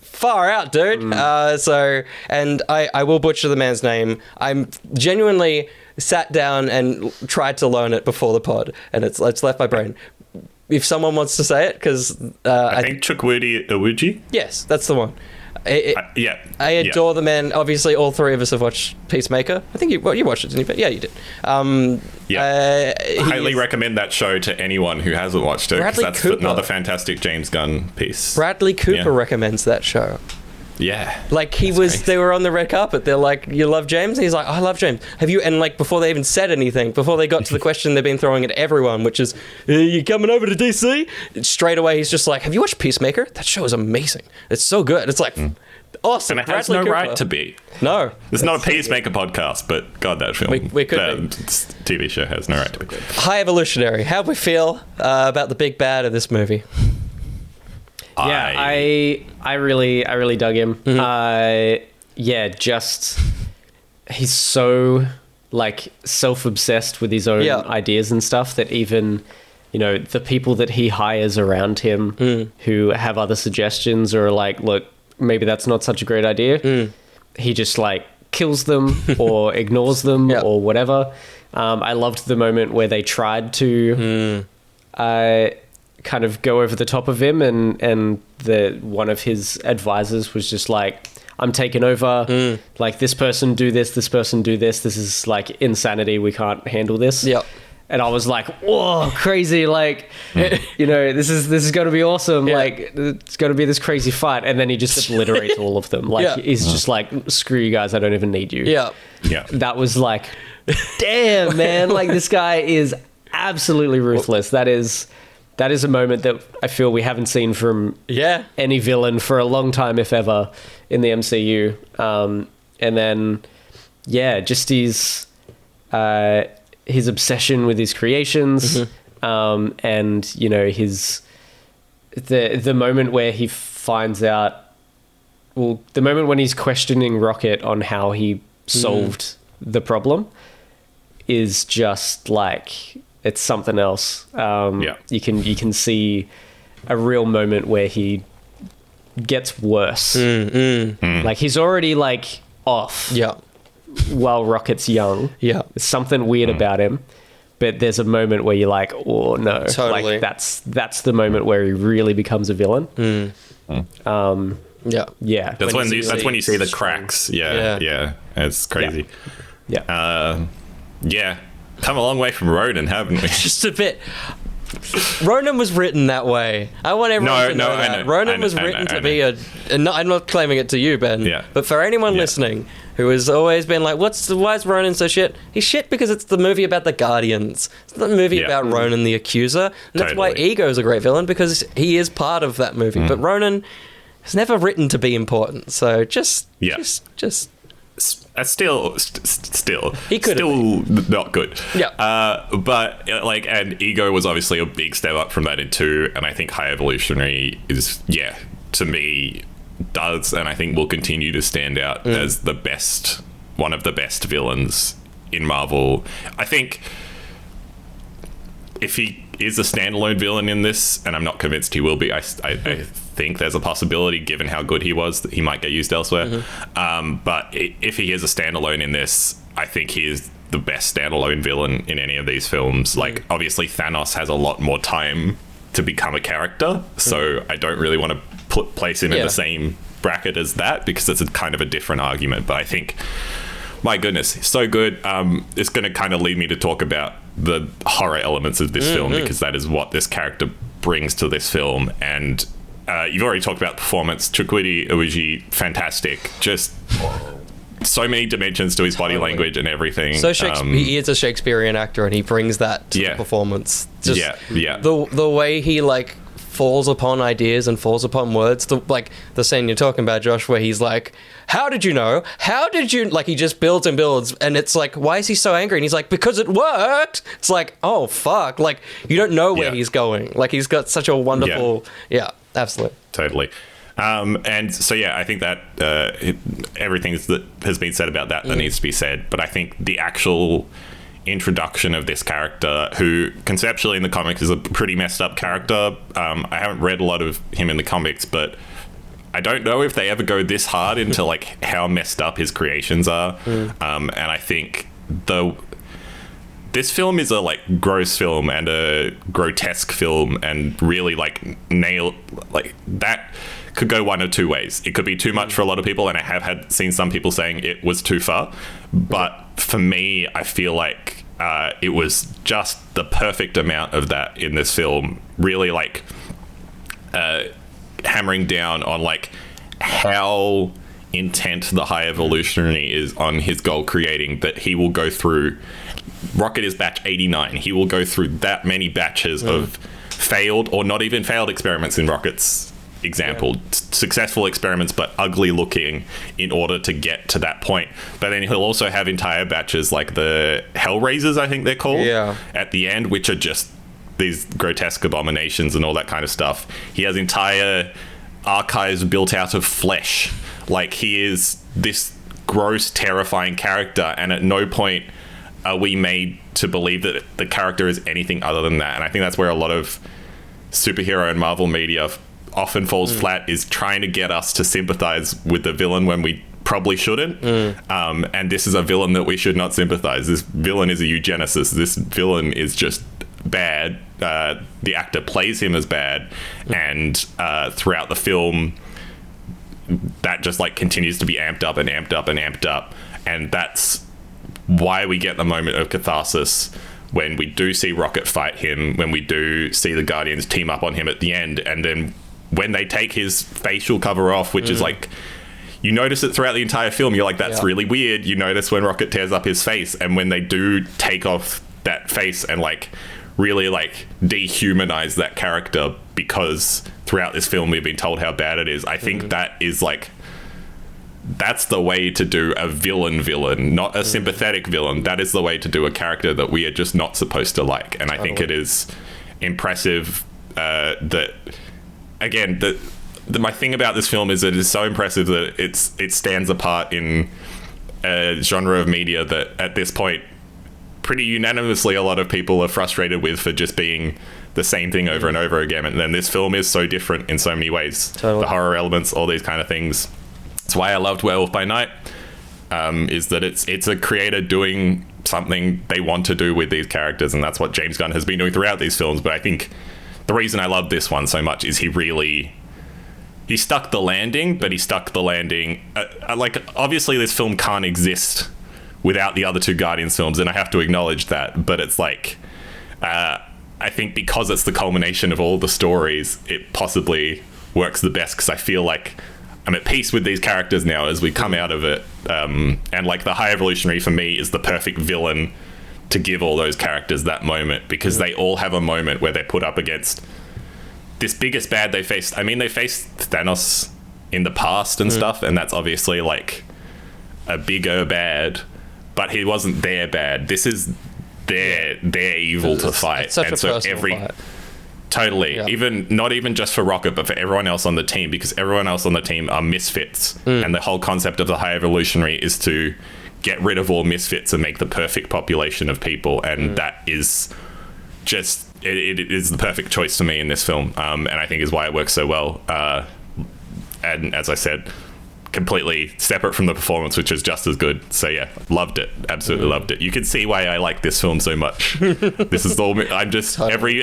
far out, dude. And I will butcher the man's name. I'm genuinely sat down and tried to learn it before the pod, and it's left my brain. If someone wants to say it, because I think Chukwudi Iwuji. Yes, that's the one. Yeah. I adore the man. Obviously, all three of us have watched Peacemaker. I think you watched it, didn't you? But yeah, you did. Highly recommend that show to anyone who hasn't watched it, because that's another fantastic James Gunn piece. Bradley Cooper recommends that show. Yeah. Like they were on the red carpet. They're like, "You love James?" And he's like, "I love James. Have you?" And like before they even said anything, before they got to the question they've been throwing at everyone, which is, "Are you coming over to DC?" Straight away, he's just like, "Have you watched Peacemaker? That show is amazing. It's so good." It's like, awesome. And it has no right to be. No. It's not a Peacemaker podcast, but God, that film. We could be. TV show has no right to be. High Evolutionary. How do we feel about the big bad of this movie? Yeah, I really dug him. Just he's so like self-obsessed with his own ideas and stuff that even, you know, the people that he hires around him who have other suggestions or are like, "Look, maybe that's not such a great idea," he just like kills them or ignores them or whatever. I loved the moment where they tried to kind of go over the top of him, and one of his advisors was just like, "I'm taking over. Like, this person do this person do this. This is like insanity. We can't handle this." Yep. And I was like, "Whoa, crazy!" Like, you know, this is going to be awesome. Yeah. Like, it's going to be this crazy fight, and then he just obliterates all of them. Like, he's just like, "Screw you guys! I don't even need you." Yeah. That was like, damn, man! Like, this guy is absolutely ruthless. That is a moment that I feel we haven't seen from any villain for a long time, if ever, in the MCU. And then, just his obsession with his creations, and you know, the moment where he finds out, well, the moment when he's questioning Rocket on how he solved the problem is just like, it's something else. You can see a real moment where he gets worse. Like, he's already like off. While Rocket's young. There's something weird about him. But there's a moment where you're like, "Oh no!" Totally. Like, that's the moment where he really becomes a villain. That's when you see the cracks. It's crazy. Come a long way from Ronan, haven't we? Just a bit. Ronan was written that way. I want everyone to know that. I know, Ronan was written to be I'm not claiming it to you, Ben. But for anyone listening who has always been like, why is Ronan so shit? He's shit because it's the movie about the Guardians. It's not the movie about Ronan the Accuser. And that's why Ego's a great villain, because he is part of that movie. But Ronan is never written to be important. So just still he could still not good. But like, and Ego was obviously a big step up from that in 2, and I think High Evolutionary is to me does, and I think will continue to stand out as the best one of the best villains in Marvel. I think if he is a standalone villain in this, and I'm not convinced he will be, I think there's a possibility, given how good he was, that he might get used elsewhere. But if he is a standalone in this, I think he is the best standalone villain in any of these films. Like, obviously Thanos has a lot more time to become a character, so I don't really want to place him in the same bracket as that, because it's a kind of a different argument. But I think, my goodness, so good. It's going to kind of lead me to talk about the horror elements of this film, because that is what this character brings to this film. And you've already talked about performance. Chukwudi Iwuji, fantastic. Just so many dimensions to his body language and everything. So he is a Shakespearean actor, and he brings that to the performance. Just the way he like falls upon ideas and falls upon words. The scene you're talking about, Josh, where he's like, how did you know? How did you... Like, he just builds and builds, and it's like, why is he so angry? And he's like, because it worked! It's like, oh, fuck. Like, you don't know where he's going. Like, he's got such a wonderful... Yeah, absolutely. Totally. And so, I think that everything that has been said about that needs to be said. But I think the actual introduction of this character, who conceptually in the comics is a pretty messed up character. I haven't read a lot of him in the comics, but I don't know if they ever go this hard into like how messed up his creations are. And I think this film is a like gross film and a grotesque film, and really like nail like that could go one of two ways. It could be too much for a lot of people, and I have seen some people saying it was too far. But for me, I feel like it was just the perfect amount of that in this film. Really like hammering down on like how intent the High Evolutionary is on his goal creating, that he will go through... Rocket is batch 89. He will go through that many batches of failed or not even failed experiments in Rocket's example. Successful experiments, but ugly looking, in order to get to that point. But then he'll also have entire batches like the Hellraisers, I think they're called, at the end, which are just these grotesque abominations and all that kind of stuff. He has entire archives built out of flesh. Like, he is this gross, terrifying character, and at no point are we made to believe that the character is anything other than that. And I think that's where a lot of superhero and Marvel media often falls flat, is trying to get us to sympathize with the villain when we probably shouldn't. And this is a villain that we should not sympathize. This villain is a eugenicist. This villain is just bad. The actor plays him as bad, and throughout the film that just like continues to be amped up and amped up and amped up. And that's why we get the moment of catharsis when we do see Rocket fight him, when we do see the Guardians team up on him at the end, and then when they take his facial cover off, which is like, you notice it throughout the entire film, you're like, that's really weird. You notice when Rocket tears up his face, and when they do take off that face and like really like dehumanize that character, because throughout this film we've been told how bad it is. I think that is like, that's the way to do a villain, not a sympathetic villain. That is the way to do a character that we are just not supposed to like. And I think it is impressive that, again, my thing about this film is that it is so impressive that it stands apart in a genre of media that at this point pretty unanimously a lot of people are frustrated with, for just being the same thing over and over again. And then this film is so different in so many ways. The horror elements, all these kind of things. That's why I loved Werewolf by Night, is that it's a creator doing something they want to do with these characters, and that's what James Gunn has been doing throughout these films. But I think the reason I love this one so much is he stuck the landing, but he stuck the landing... like, obviously this film can't exist without the other two Guardians films, and I have to acknowledge that, but it's like... I think because it's the culmination of all the stories, it possibly works the best, because I feel like I'm at peace with these characters now as we come out of it. And like the High Evolutionary for me is the perfect villain to give all those characters that moment, because they all have a moment where they're put up against this biggest bad they faced. I mean, they faced Thanos in the past and stuff, and that's obviously like a bigger bad, but he wasn't their bad. This is their evil to fight. It's such and a so personal fight. Totally. Even not even just for Rocket, but for everyone else on the team, because everyone else on the team are misfits. And the whole concept of the High Evolutionary is to get rid of all misfits and make the perfect population of people, and that is just it is the perfect choice to me in this film, and I think is why it works so well. And as I said, completely separate from the performance, which is just as good. So yeah, loved it, absolutely loved it. You can see why I like this film so much. This is all I'm just every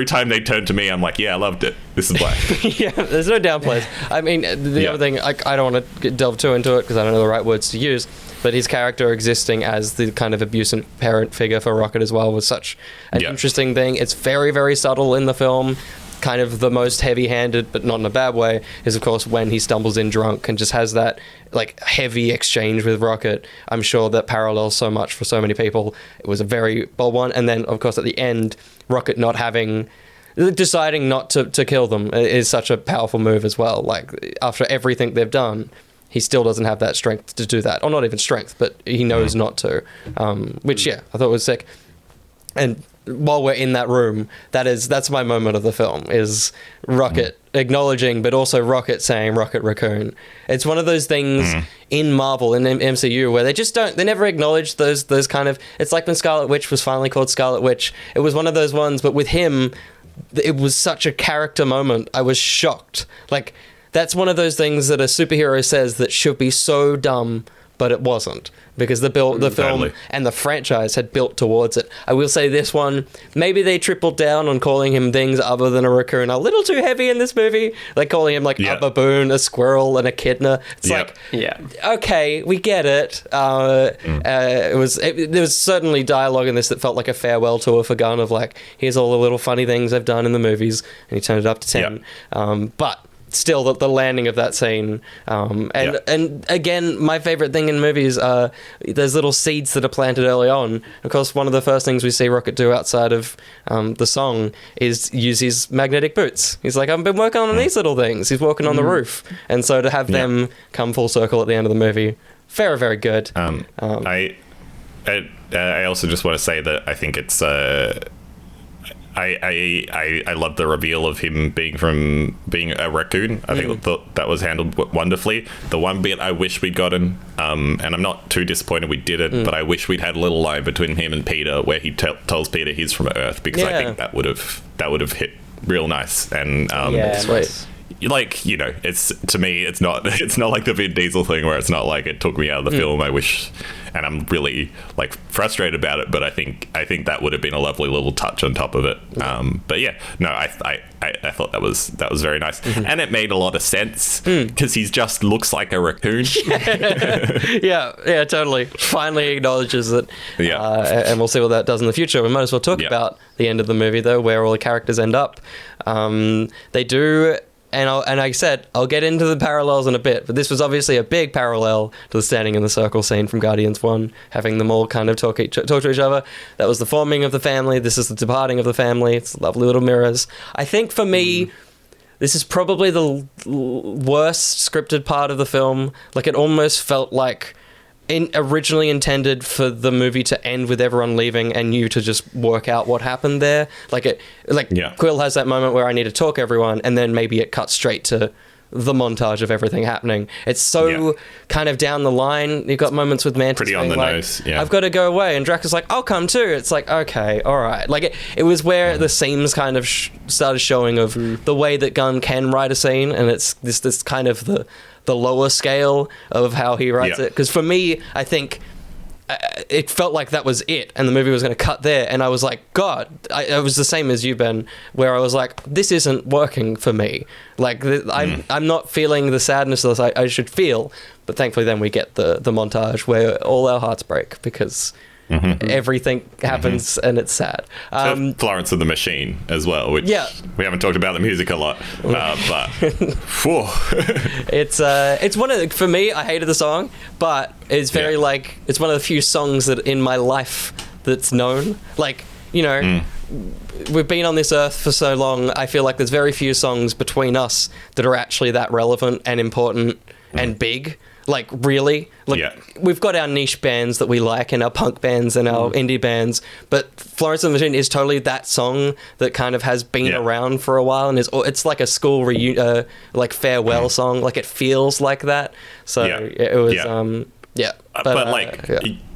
time they turn to me, I'm like, yeah, I loved it. This is why. Yeah, there's no downplays. I mean, the other thing, I don't want to delve too into it because I don't know the right words to use, but his character existing as the kind of abusive parent figure for Rocket as well was such an interesting thing. It's very, very subtle in the film. Kind of the most heavy-handed, but not in a bad way, is of course when he stumbles in drunk and just has that like heavy exchange with Rocket. I'm sure that parallels so much for so many people. It was a very bold one. And then of course at the end, Rocket deciding not to kill them is such a powerful move as well. Like after everything they've done, he still doesn't have that strength to do that, or not even strength, but he knows not to. Which I thought was sick. And while we're in that room, that's my moment of the film, is Rocket acknowledging, but also Rocket saying Rocket Raccoon. It's one of those things in Marvel and in MCU where they never acknowledge those kind of, it's like when Scarlet Witch was finally called Scarlet Witch. It was one of those ones, but with him, it was such a character moment. I was shocked. Like, that's one of those things that a superhero says that should be so dumb, but it wasn't, because the film and the franchise had built towards it. I will say this one, maybe they tripled down on calling him things other than a raccoon a little too heavy in this movie, like calling him like a baboon, a squirrel, and a echidna. It's okay, we get it. There was certainly dialogue in this that felt like a farewell tour for Gunn of like, here's all the little funny things I've done in the movies, and he turned it up to 10. But still, the landing of that scene, and again, my favorite thing in movies are those little seeds that are planted early on. Of course, one of the first things we see Rocket do outside of the song is use his magnetic boots. He's like, I've been working on these little things. He's walking on the roof, and so to have them come full circle at the end of the movie, very, very good. I also just want to say that I think it's I love the reveal of him being a raccoon. I think that was handled wonderfully. The one bit I wish we'd gotten, and I'm not too disappointed we didn't, but I wish we'd had a little line between him and Peter where he tells Peter he's from Earth, because I think that would have hit real nice. And sweet. Like, you know, it's, to me, it's not like the Vin Diesel thing where it's not like it took me out of the film. I wish, and I'm really like frustrated about it, but I think that would have been a lovely little touch on top of it. But yeah, no, I thought that was very nice, and it made a lot of sense because he just looks like a raccoon. yeah, totally. Finally acknowledges it. And we'll see what that does in the future. We might as well talk about the end of the movie though, where all the characters end up. They do. And like I said, I'll get into the parallels in a bit, but this was obviously a big parallel to the standing in the circle scene from Guardians 1, having them all kind of talk to each other. That was the forming of the family. This is the departing of the family. It's lovely little mirrors. I think for me, this is probably the worst scripted part of the film. Like, it almost felt like originally intended for the movie to end with everyone leaving and you to just work out what happened there. Quill has that moment where I need to talk everyone, and then maybe it cuts straight to the montage of everything happening. It's so kind of down the line. You've got moments with Mantis pretty on the nose. I've got to go away, and Drax is like, I'll come too. It's like, okay, all right. Like, it was where the seams kind of started showing of the way that Gunn can write a scene, and it's this kind of the lower scale of how he writes it. Because for me, I think it felt like that was it, and the movie was going to cut there, and I was like, God, it was the same as you, Ben, where I was like, this isn't working for me. Like, I'm not feeling the sadness that I should feel, but thankfully then we get the montage where all our hearts break, because everything happens and it's sad. Florence and the Machine as well, which we haven't talked about the music a lot, but it's one of for me, I hated the song, but it's very it's one of the few songs that in my life that's known. Like, you know, we've been on this earth for so long, I feel like there's very few songs between us that are actually that relevant and important and big. Like, really? Like, we've got our niche bands that we like, and our punk bands and our indie bands, but Florence and the Machine is totally that song that kind of has been around for a while, and it's like a school like farewell song. Like, it feels like that. So it was Yeah, but like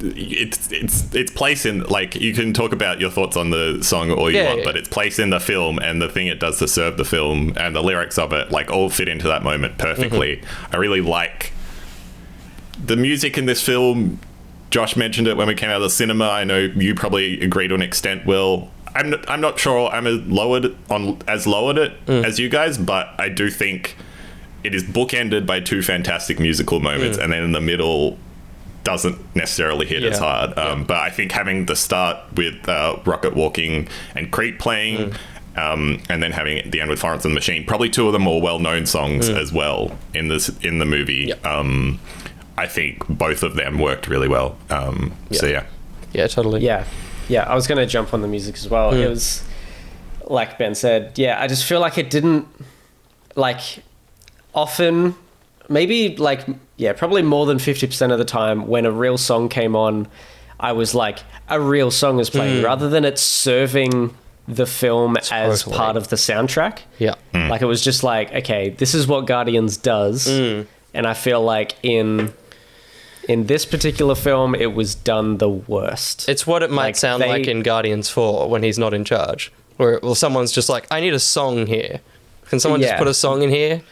it's place in, like, you can talk about your thoughts on the song all you want, but it's place in the film and the thing it does to serve the film and the lyrics of it, like, all fit into that moment perfectly. I really like the music in this film. Josh mentioned it when we came out of the cinema. I know you probably agree to an extent, Will. I'm not sure I'm as lowered it as you guys, but I do think it is bookended by two fantastic musical moments, and then in the middle doesn't necessarily hit as hard. But I think having the start with Rocket Walking and Creep playing, and then having the end with Florence and the Machine, probably two of the more well-known songs as well in the movie. I think both of them worked really well. So yeah, totally. Yeah, I was going to jump on the music as well. It was, like Ben said, I just feel like it didn't, like, often, maybe, like, probably more than 50% of the time when a real song came on, I was like, a real song is playing, rather than it serving the film as part of the soundtrack. Like, it was just like, okay, this is what Guardians does. And I feel like in this particular film, it was done the worst. It's what it might sound like in Guardians 4 when he's not in charge. Where someone's just like, I need a song here. Can someone just put a song in here?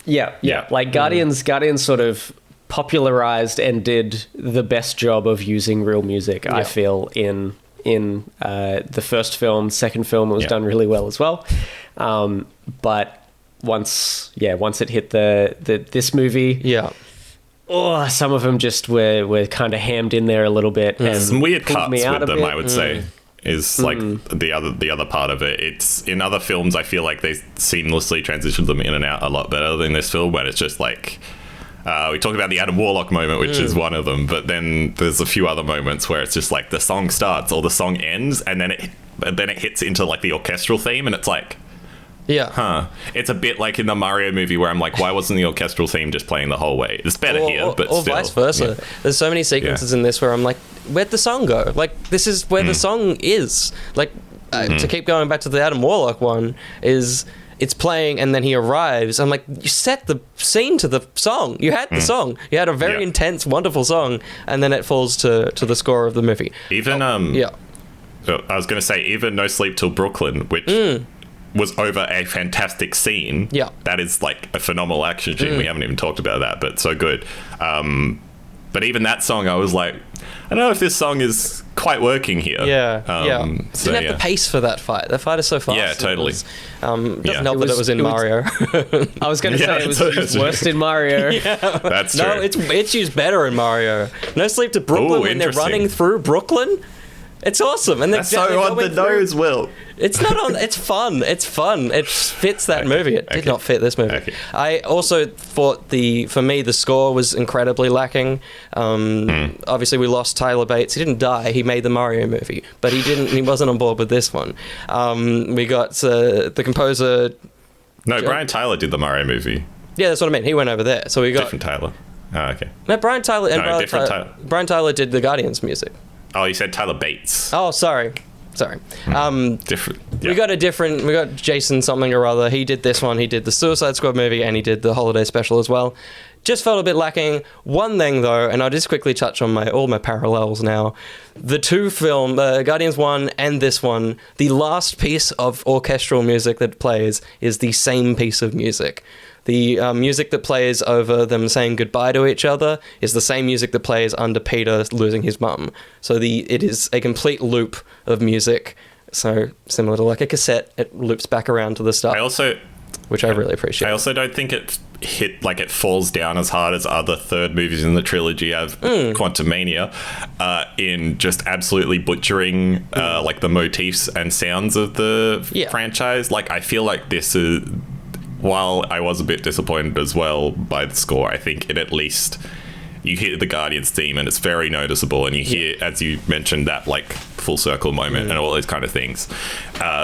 Yeah. Like Guardians sort of popularized and did the best job of using real music, I feel, in the first film. Second film, it was done really well as well. But once it hit this movie... some of them just were kind of hammed in there a little bit. And some weird cuts with them, I would say, is like the other part of it. It's in other films, I feel like they seamlessly transition them in and out a lot better than this film, when it's just like, we talked about the Adam Warlock moment, which is one of them, but then there's a few other moments where it's just like the song starts or the song ends, and then it hits into like the orchestral theme, and it's like, it's a bit like in the Mario movie where I'm like, why wasn't the orchestral theme just playing the whole way? It's better here, but or still. Vice versa. There's so many sequences in this where I'm like, where'd the song go? Like, this is where the song is. Like, to keep going back to the Adam Warlock one, is it's playing and then he arrives. I'm like, you set the scene to the song. You had the song. You had a very intense, wonderful song, and then it falls to the score of the movie. Even, I was going to say, even No Sleep Till Brooklyn, which... was over a fantastic scene. That is like a phenomenal action scene. We haven't even talked about that, but so good. But even that song, I was like, I don't know if this song is quite working here. Didn't have the pace for that fight. That fight is so fast. Yeah, totally. Doesn't help that it was in Mario. I was going to say it was worst in Mario. That's true. No, it's used better in Mario. No Sleep to Brooklyn when they're running through Brooklyn. It's awesome, and that's so on the nose, Will. It's not on. It's fun. It's fun. It fits that movie. It did not fit this movie. I also thought for me the score was incredibly lacking. Obviously, we lost Tyler Bates. He didn't die. He made the Mario movie, but he wasn't on board with this one. We got the composer. No, Brian Tyler did the Mario movie. Yeah, that's what I mean. He went over there, so we got different Tyler. Oh, okay. No, Brian Tyler and Brian Tyler did the Guardians music. Oh, you said Tyler Bates. Oh, sorry. Different. Yeah. We got Jason something or other. He did this one. He did the Suicide Squad movie, and he did the holiday special as well. Just felt a bit lacking. One thing though, and I'll just quickly touch on all my parallels now. The two film, Guardians 1 and this one, the last piece of orchestral music that plays is the same piece of music. The music that plays over them saying goodbye to each other is the same music that plays under Peter losing his mum. So it is a complete loop of music. So similar to like a cassette, it loops back around to the start. Which I really appreciate. I also don't think it falls down as hard as other third movies in the trilogy of Quantumania, in just absolutely butchering like the motifs and sounds of the franchise. Like, I feel like this is... While I was a bit disappointed as well by the score, I think it at least... You hear the Guardians theme and it's very noticeable, and you hear, as you mentioned, that like full circle moment and all those kind of things.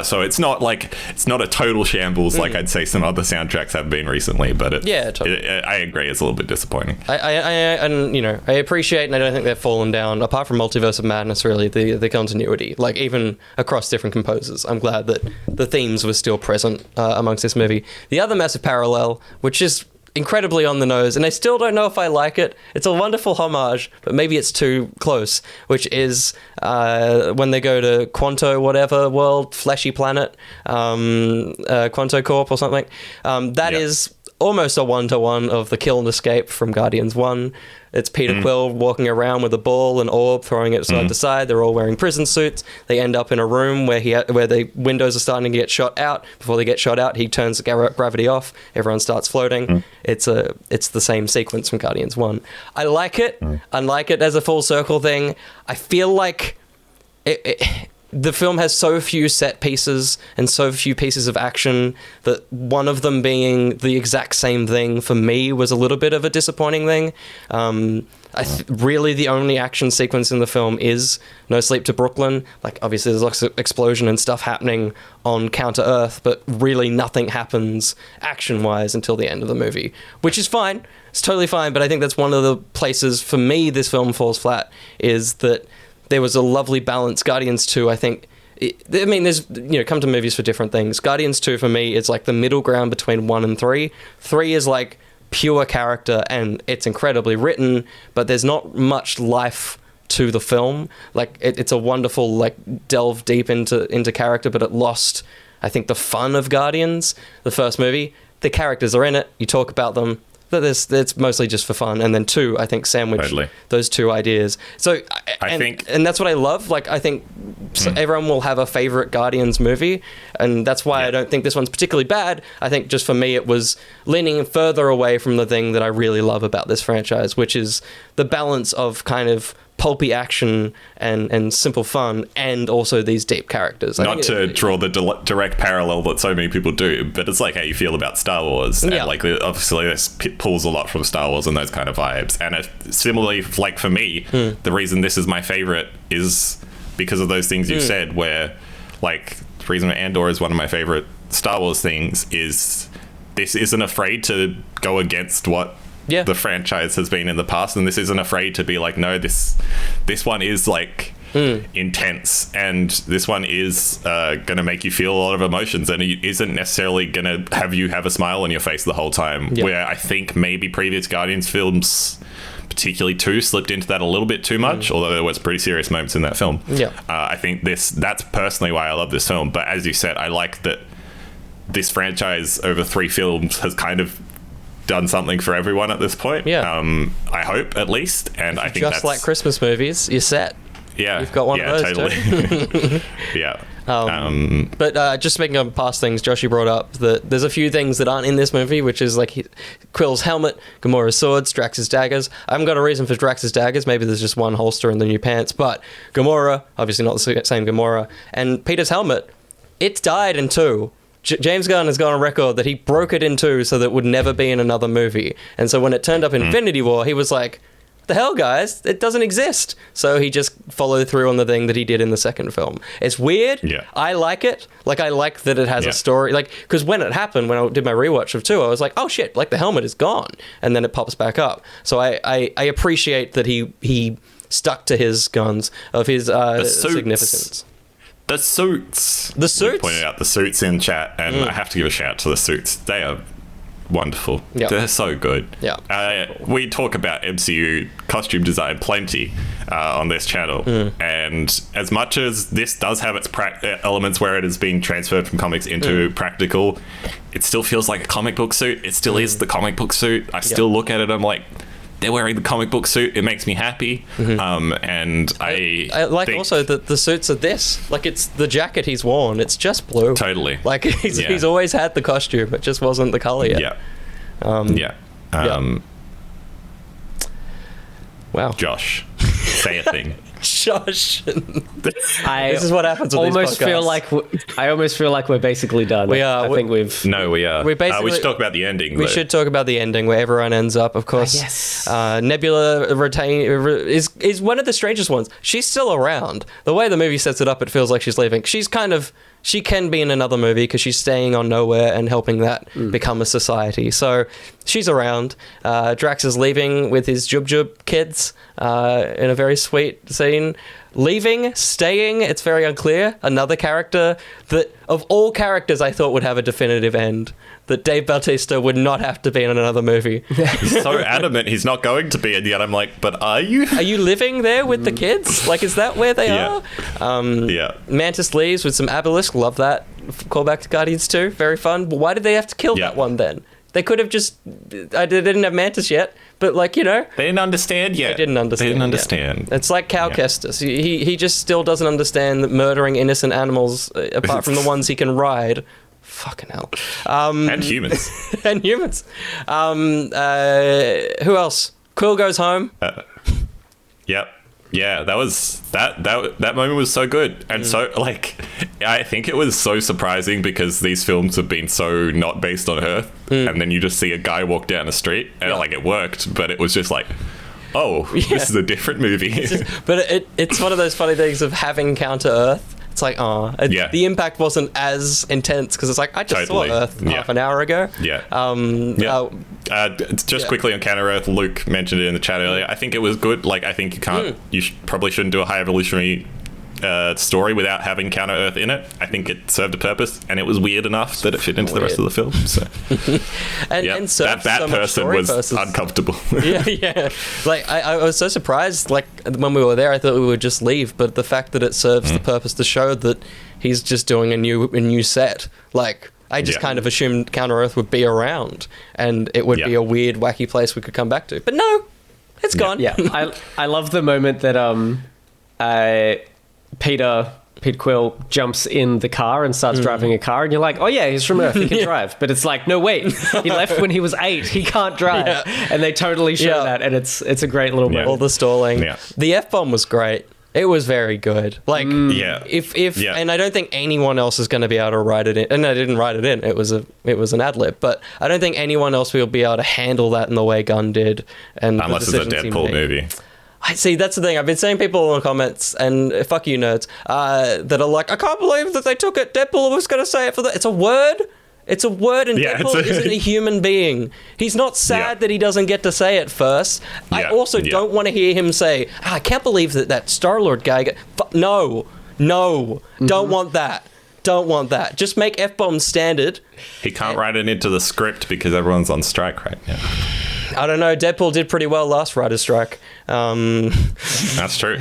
So it's not a total shambles like I'd say some other soundtracks have been recently, but I agree, it's a little bit disappointing. I appreciate, and I don't think they've fallen down, apart from Multiverse of Madness, really, the continuity, like even across different composers. I'm glad that the themes were still present amongst this movie. The other massive parallel, which is incredibly on the nose, and I still don't know if I like it. It's a wonderful homage, but maybe it's too close, which is when they go to Quanto whatever world, Fleshy Planet, Quanto Corp or something. That is almost a one-to-one of the kill and escape from Guardians 1. It's Peter Quill walking around with a ball and orb, throwing it side to side. They're all wearing prison suits. They end up in a room where where the windows are starting to get shot out. Before they get shot out, he turns the gravity off. Everyone starts floating. It's the same sequence from Guardians 1. I like it. I like it as a full circle thing. I feel like the film has so few set pieces and so few pieces of action that one of them being the exact same thing for me was a little bit of a disappointing thing. Really the only action sequence in the film is No Sleep to Brooklyn. Like, obviously there's lots of explosion and stuff happening on Counter Earth, but really nothing happens action-wise until the end of the movie, which is fine. It's totally fine, but I think that's one of the places for me this film falls flat, is that there was a lovely balance. Guardians 2, I think... there's, come to movies for different things. Guardians 2, for me, is like the middle ground between 1 and 3. 3 is like pure character, and it's incredibly written, but there's not much life to the film. Like, it's a wonderful, like, delve deep into character, but it lost, I think, the fun of Guardians, the first movie. The characters are in it, you talk about them, but it's mostly just for fun. And then 2, I think, sandwich those two ideas. So I think, and that's what I love. Like, I think everyone will have a favorite Guardians movie, and that's why I don't think this one's particularly bad. I think just for me, it was leaning further away from the thing that I really love about this franchise, which is the balance of kind of pulpy action and simple fun, and also these deep characters. Not to draw the direct parallel that so many people do, but it's like how you feel about Star Wars. And like, obviously this pulls a lot from Star Wars and those kind of vibes. And similarly, like for me, the reason this is my favorite is because of those things you said, where like the reason Andor is one of my favorite Star Wars things is this isn't afraid to go against what the franchise has been in the past, and this isn't afraid to be like, no, this one is like intense, and this one is gonna make you feel a lot of emotions, and it isn't necessarily gonna have you have a smile on your face the whole time, where I think maybe previous Guardians films, particularly 2, slipped into that a little bit too much, although there was pretty serious moments in that film. I think that's personally why I love this film. But as you said, I like that this franchise over 3 films has kind of done something for everyone at this point. I hope, at least. And I think just like Christmas movies, you're set. You've got one of those totally. Too. But just speaking of past things, Josh, you brought up that there's a few things that aren't in this movie, which is like Quill's helmet, Gamora's swords, Drax's daggers. I haven't got a reason for Drax's daggers. Maybe there's just one holster in the new pants. But Gamora, obviously not the same Gamora. And Peter's helmet, it's died in 2. James Gunn has gone on record that he broke it in 2 so that it would never be in another movie. And so when it turned up in Infinity War, he was like, the hell, guys, it doesn't exist. So he just followed through on the thing that he did in the second film. It's weird. I like it. Like, I like that it has a story. Like, because when it happened, when I did my rewatch of 2, I was like, oh shit, like the helmet is gone. And then it pops back up. So I appreciate that he stuck to his guns of his significance. The suits. We pointed out the suits in chat, and I have to give a shout out to the suits. They are wonderful. They're so good. We talk about MCU costume design plenty on this channel, and as much as this does have its elements where it is being transferred from comics into practical, it still feels like a comic book suit. It still is the comic book suit. I still look at it, I'm like, they're wearing the comic book suit. It makes me happy. And I like think also that the suits are this. Like, it's the jacket he's worn. It's just blue. Totally. Like, he's always had the costume. It just wasn't the color yet. Wow. Josh, say a thing. Josh. This is what happens with these podcasts. I almost feel like we're basically done. We are. I think we've... No, we are. We should talk about the ending. We should talk about the ending where everyone ends up, of course. Yes. Nebula is one of the strangest ones. She's still around. The way the movie sets it up, it feels like she's leaving. She can be in another movie because she's staying on Nowhere and helping that become a society. So she's around. Drax is leaving with his Jub Jub kids in a very sweet scene. leaving, staying, it's very unclear. Another character that, of all characters I thought would have a definitive end, that Dave Bautista would not have to be in another movie. He's so adamant he's not going to be, and yet I'm like, but are you? Are you living there with the kids? Like, is that where they Yeah. are? Mantis leaves with some Obelisk. Love that. Call back to Guardians 2. Very fun. But why did they have to kill that one then? They could have just... they didn't have Mantis yet, but like, you know... They didn't understand yet. They didn't understand. Yet. It's like Cal Kestis. He just still doesn't understand that murdering innocent animals, apart from the ones he can ride... Fucking hell. And humans. And humans. Who else? Quill goes home. Yep. Yeah, that moment was so good. And so, like, I think it was so surprising because these films have been so not based on Earth. And then you just see a guy walk down the street and, like, it worked. But it was just like, oh, this is a different movie. But it's one of those funny things of having Counter-Earth. It's like, the impact wasn't as intense because it's like, I just saw Earth half an hour ago. Just quickly on Counter Earth, Luke mentioned it in the chat earlier. I think it was good. Like, I think you probably shouldn't do a High Evolutionary story without having Counter Earth in it. I think it served a purpose, and it was weird enough that it fit into the rest of the film. So, and that person was uncomfortable. yeah. Like, I was so surprised. Like, when we were there, I thought we would just leave, but the fact that it serves the purpose to show that he's just doing a new set. Like, I just kind of assumed Counter Earth would be around, and it would be a weird, wacky place we could come back to. But no, it's gone. Yeah, I love the moment that Pete Quill jumps in the car and starts driving a car, and you're like, oh yeah, he's from Earth, he can drive. But it's like, no, wait, he left when he was 8, he can't drive. And they totally show that, and it's a great little moment. All the stalling. The F-bomb was great. It was very good. Like, if and I don't think anyone else is going to be able to write it in. And I didn't write it in. It was an ad lib. But I don't think anyone else will be able to handle that in the way Gunn did. And unless it's a Deadpool movie. I see, that's the thing. I've been seeing people in the comments, and fuck you nerds, that are like, I can't believe that they took it. Deadpool was going to say it for that. It's a word. It's a word, and Deadpool isn't a human being. He's not sad that he doesn't get to say it first. I also don't want to hear him say, I can't believe that Star-Lord guy... No, don't want that. Don't want that. Just make F-bombs standard. He can't write it into the script because everyone's on strike right now. I don't know. Deadpool did pretty well last writer's strike. That's true.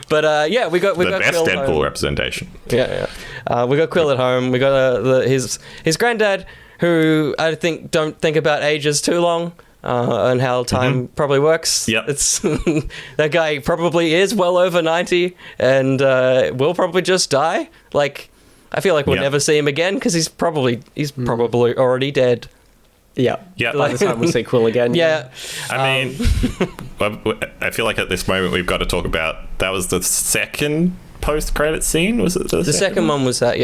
But we got the best Quill Deadpool home. Representation. We got Quill at home. We got his granddad, who I think don't think about ages too long. And how time probably works. Yep. It's that guy probably is well over 90 and will probably just die. Like, I feel like we'll never see him again because he's probably already dead. Yeah. By the time we see Quill again. Yeah. I mean, I feel like at this moment we've got to talk about, that was the second post-credit scene, was it? The second one was that,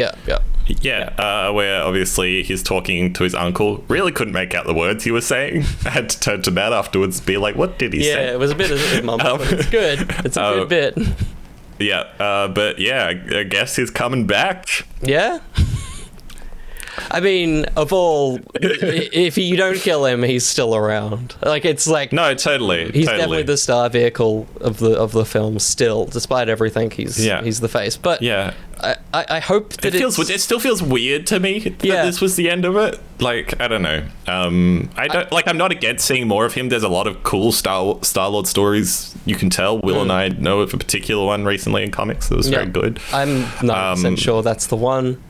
where obviously he's talking to his uncle. Really couldn't make out the words he was saying. I had to turn to Matt afterwards, be like, what did he say? Yeah, it was a bit of mumble, but it's good. It's a good bit. I guess he's coming back. Yeah. I mean, if you don't kill him, he's still around. Like, it's like, no, totally. He's definitely the star vehicle of the film still, despite everything. He's the face. But I hope that it still feels weird to me that this was the end of it. Like, I don't know. I'm not against seeing more of him. There's a lot of cool Star-Lord stories you can tell. Will and I know of a particular one recently in comics that was very good. I'm 90% sure that's the one.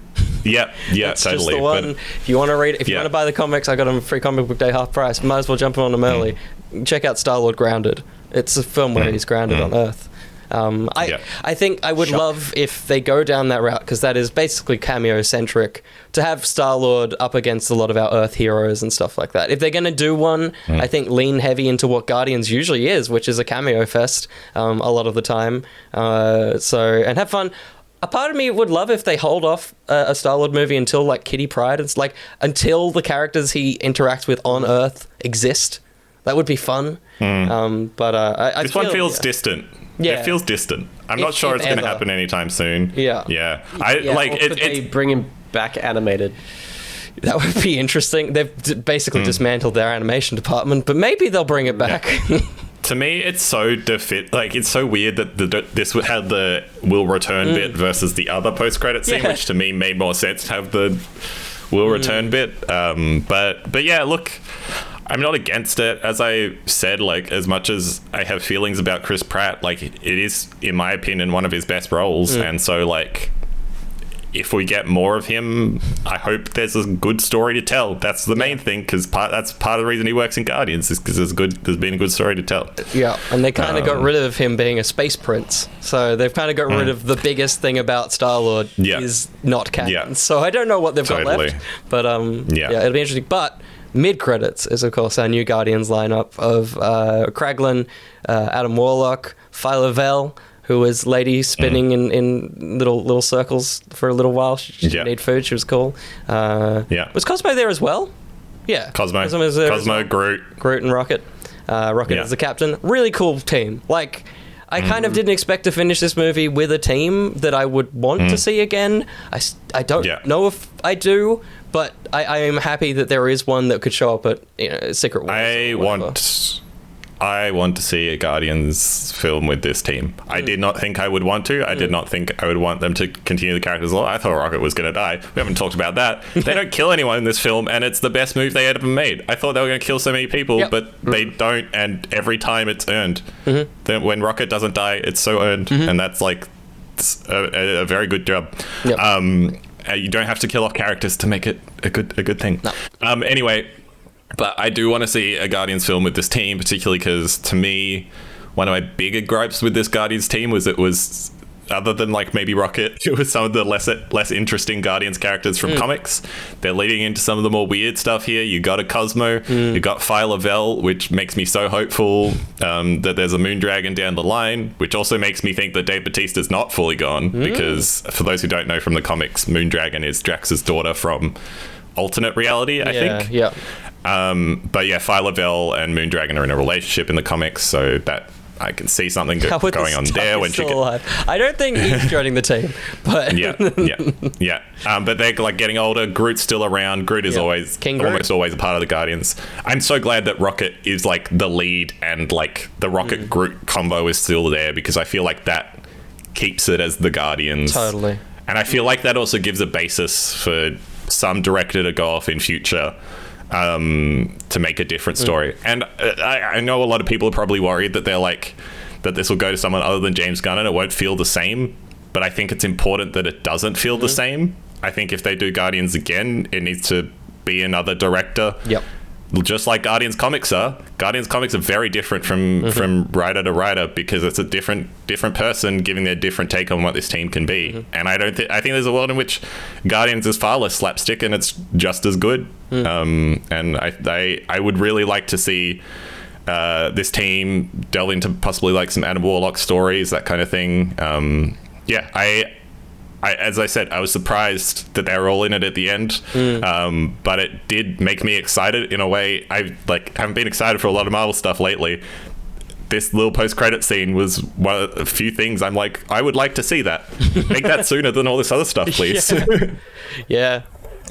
That's totally. Just the one. But if you want to read, if you want to buy the comics, I got them free comic book day half price. Might as well jump on them early. Check out Star-Lord Grounded. It's a film where he's grounded on Earth. I think I would love if they go down that route, because that is basically cameo-centric, to have Star-Lord up against a lot of our Earth heroes and stuff like that. If they're going to do one, I think lean heavy into what Guardians usually is, which is a cameo fest a lot of the time. And have fun. A part of me would love if they hold off a Star-Lord movie until, like, Kitty Pryde. It's like, until the characters he interacts with on Earth exist. That would be fun. This one feels distant. Yeah. It feels distant. I'm not sure it's going to happen anytime soon. Yeah. They bring him back animated. That would be interesting. They've basically dismantled their animation department, but maybe they'll bring it back. To me, it's so it's so weird that this had the will return bit versus the other post-credit scene, which to me made more sense to have the will return bit. But yeah, look, I'm not against it. As I said, like, as much as I have feelings about Chris Pratt, like, it is, in my opinion, one of his best roles. And so, like, if we get more of him, I hope there's a good story to tell. That's the main thing, because that's part of the reason he works in Guardians, is because there's been a good story to tell. Yeah, and they kind of got rid of him being a space prince. So they've kind of got rid of the biggest thing about Star-Lord is not canon. Yeah. So I don't know what they've got left. But yeah, it'll be interesting. But mid-credits is, of course, our new Guardians lineup of Kraglin, Adam Warlock, Phyla-Vell, who was lady spinning in little circles for a little while. She didn't need food. She was cool. Was Cosmo there as well? Yeah. Cosmo was there Cosmo, Groot, and Rocket. Rocket as the captain. Really cool team. Like, I kind of didn't expect to finish this movie with a team that I would want to see again. I don't know if I do, but I am happy that there is one that could show up at Secret Wars. I want to see a Guardians film with this team. I did not think I would want to. I did not think I would want them to continue the characters. I thought Rocket was going to die. We haven't talked about that. They don't kill anyone in this film, and it's the best move they had ever made. I thought they were going to kill so many people, but they don't, and every time it's earned. Then when Rocket doesn't die, it's so earned, and that's like a very good job. You don't have to kill off characters to make it a good thing. No. Anyway... But I do want to see a Guardians film with this team, particularly because, to me, one of my bigger gripes with this Guardians team was it was, other than like maybe Rocket, it was some of the less interesting Guardians characters from comics. They're leading into some of the more weird stuff here. You got a Cosmo, you got Phyla-Vell, which makes me so hopeful that there's a Moondragon down the line, which also makes me think that Dave Bautista's not fully gone, because for those who don't know from the comics, Moondragon is Drax's daughter from alternate reality, I think. Yeah. But yeah, Phyla-Vell and Moondragon are in a relationship in the comics, so that I can see something going on there when she alive. I don't think he's joining the team, but but they're like getting older. Groot's still around. Groot is always almost always a part of the Guardians. I'm so glad that Rocket is like the lead, and like the Rocket Groot combo is still there, because I feel like that keeps it as the Guardians. Totally. And I feel like that also gives a basis for some director to go off in future to make a different story. And I know a lot of people are probably worried that they're like, that this will go to someone other than James Gunn and it won't feel the same. But I think it's important that it doesn't feel the same. I think if they do Guardians again, it needs to be another director. Yep. Just like Guardians comics are. Guardians comics are very different from writer to writer, because it's a different person giving their different take on what this team can be. And I think there's a world in which Guardians is far less slapstick and it's just as good. And I would really like to see this team delve into possibly like some Adam Warlock stories, that kind of thing. As I said, I was surprised that they were all in it at the end, but it did make me excited in a way. I haven't been excited for a lot of Marvel stuff lately. This little post-credit scene was one of a few things I'm like, I would like to see that. Make that sooner than all this other stuff, please. Yeah.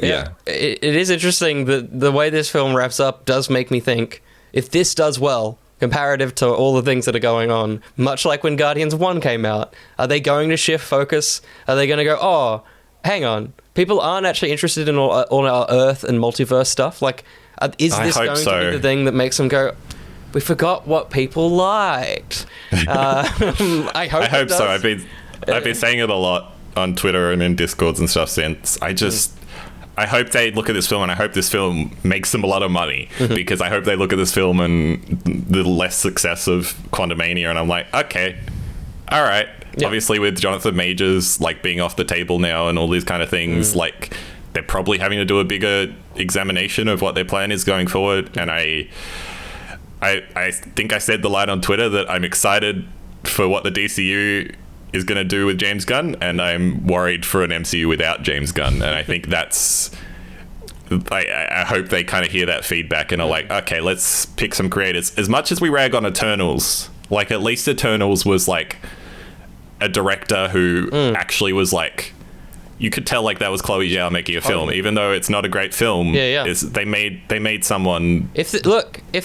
It is interesting that the way this film wraps up does make me think, if this does well, comparative to all the things that are going on, much like when Guardians 1 came out, are they going to shift focus? Are they going to go, oh, hang on, people aren't actually interested in all our Earth and multiverse stuff? Like, is this going to be the thing that makes them go, we forgot what people liked? I hope so. I've been saying it a lot on Twitter and in Discords and stuff since. I hope they look at this film, and I hope this film makes them a lot of money, because I hope they look at this film and the less success of Quantumania, and I'm like, okay, all right. Yep. Obviously, with Jonathan Majors like being off the table now and all these kind of things, like they're probably having to do a bigger examination of what their plan is going forward. And I think I said the line on Twitter that I'm excited for what the DCU is going to do with James Gunn, and I'm worried for an MCU without James Gunn. And I think I hope they kind of hear that feedback and are like, okay, let's pick some creators. As much as we rag on Eternals, like, at least Eternals was like a director who actually was like, you could tell like that was Chloe Zhao making a film, even though it's not a great film. They made someone if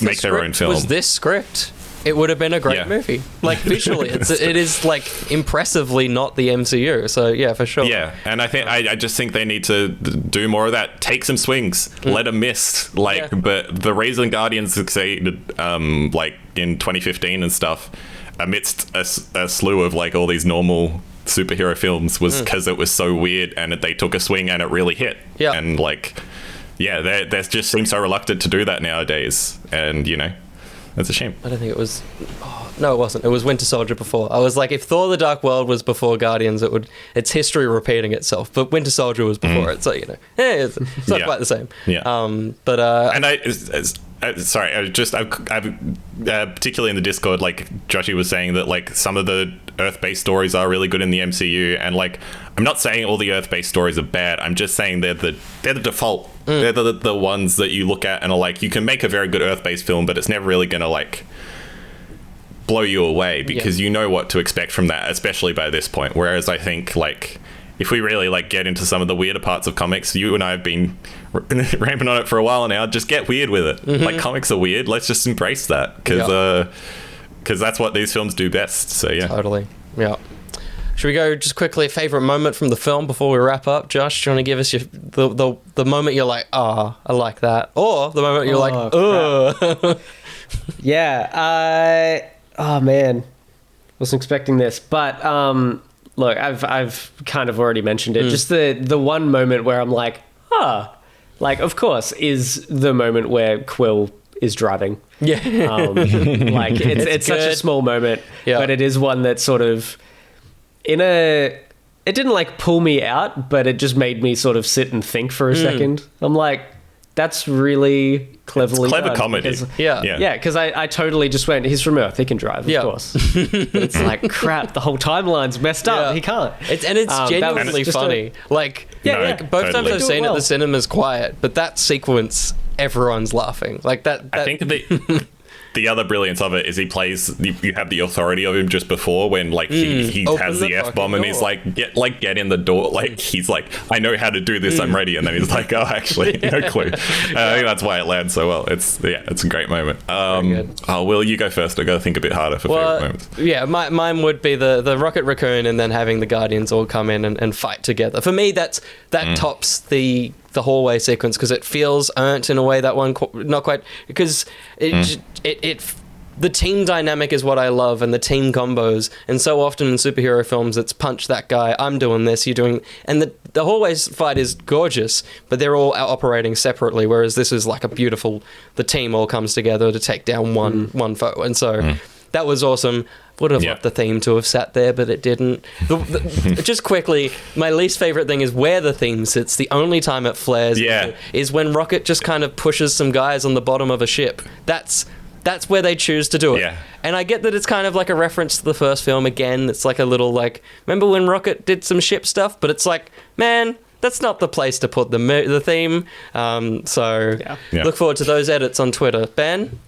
make their own film. Was this script, it would have been a great movie. Like, visually, it is like impressively not the MCU. So yeah, for sure. Yeah, and I just think they need to do more of that. Take some swings, let them miss. But the reason Guardians succeeded, like in 2015 and stuff, amidst a slew of like all these normal superhero films, was because it was so weird and they took a swing and it really hit. Yeah, and like, they just seem so reluctant to do that nowadays, and you know, that's a shame. I don't think it was. Oh, no, it wasn't. It was Winter Soldier before. I was like, if Thor: The Dark World was before Guardians, it's history repeating itself. But Winter Soldier was before it, so you know, it's not quite the same. Yeah. But sorry, I've particularly in the Discord, like Joshy was saying that like some of the Earth-based stories are really good in the MCU, and like I'm not saying all the Earth-based stories are bad. I'm just saying they're the default. They're the ones that you look at and are like, you can make a very good Earth-based film, but it's never really gonna like blow you away because you know what to expect from that, especially by this point. Whereas I think like if we really like get into some of the weirder parts of comics, you and I have been ramping on it for a while now, just get weird with it. Like, comics are weird, let's just embrace that, because that's what these films do best. So yeah, totally. Yeah. Should we go just quickly, favorite moment from the film before we wrap up? Josh, do you want to give us the moment you're like, I like that, or the moment you're like, ugh? Yeah. Oh man, wasn't expecting this, but look, I've kind of already mentioned it. Just the one moment where I'm like, like, of course, is the moment where Quill is driving. Yeah. Like, it's such a small moment, but it is one that sort of, it didn't like pull me out, but it just made me sort of sit and think for a second. I'm like, that's really cleverly clever done. comedy. Because I totally just went, he's from Earth, he can drive, of course. But it's like, crap, the whole timeline's messed up. He can't. It's genuinely funny. Both times I've seen it, the cinema's quiet, but that sequence, everyone's laughing. Like that. I think the other brilliance of it is he plays. You have the authority of him just before when like he has the F-bomb and he's like get in the door. Like he's like, I know how to do this. I'm ready. And then he's like, oh, actually, no clue. I think that's why it lands so well. It's a great moment. Will, you go first. I got to think a bit harder for favorite moments. Yeah, mine would be the Rocket Raccoon and then having the Guardians all come in and fight together. For me, that tops the hallway sequence because it feels earned in a way that one not quite, because the team dynamic is what I love, and the team combos. And so often in superhero films, it's punch that guy, I'm doing this, you're doing, and the hallway fight is gorgeous, but they're all operating separately. Whereas this is like a beautiful, the team all comes together to take down one foe, and so that was awesome. Would have loved the theme to have sat there, but it didn't. Just quickly, my least favorite thing is where the theme sits. The only time it flares is when Rocket just kind of pushes some guys on the bottom of a ship. That's where they choose to do it. Yeah. And I get that it's kind of like a reference to the first film again. It's like a little like, remember when Rocket did some ship stuff? But it's like, man, that's not the place to put the theme. Look forward to those edits on Twitter. Ben?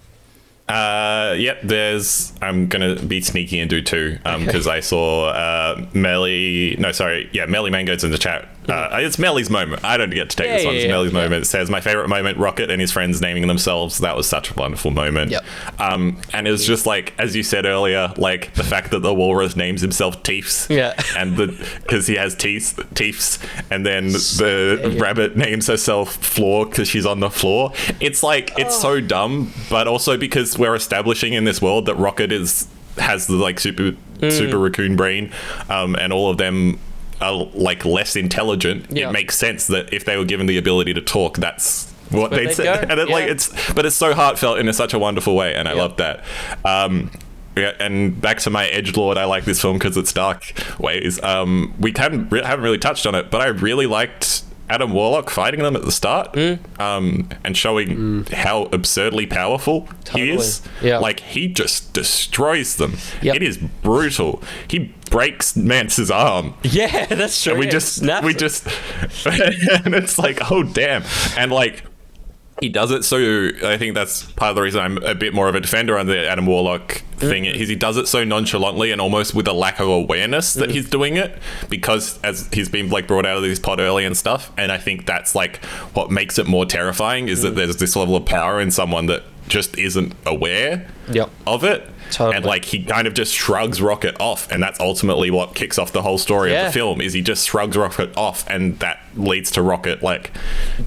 I'm gonna be sneaky and do two because I saw Melly Mango's in the chat. It's Melly's moment. I don't get to take this one. It's Melly's moment. It says, my favorite moment, Rocket and his friends naming themselves. That was such a wonderful moment. And it was just like, as you said earlier, like the fact that the walrus names himself Teefs. And because he has teeths, and then the rabbit names herself Floor because she's on the floor. It's like, it's so dumb, but also because we're establishing in this world that Rocket has the like super raccoon brain, and all of them are like less intelligent. It makes sense that if they were given the ability to talk, that's what they'd say. And it's so heartfelt in such a wonderful way, and I love that. And back to my edgelord, I like this film because it's dark ways. We haven't really touched on it, but I really liked Adam Warlock fighting them at the start, and showing how absurdly powerful he is. Like, he just destroys them. It is brutal. He breaks Mance's arm. Yeah, that's true. And we just and it's like, oh damn. And like, he does it, so I think that's part of the reason I'm a bit more of a defender on the Adam Warlock thing, is he does it so nonchalantly and almost with a lack of awareness that he's doing it, because as he's been like brought out of this pod early and stuff, and I think that's like what makes it more terrifying, is that there's this level of power in someone that just isn't aware Yep. of it. Totally. And like he kind of just shrugs Rocket off, and that's ultimately what kicks off the whole story of the film. Is he just shrugs Rocket off, and that leads to Rocket like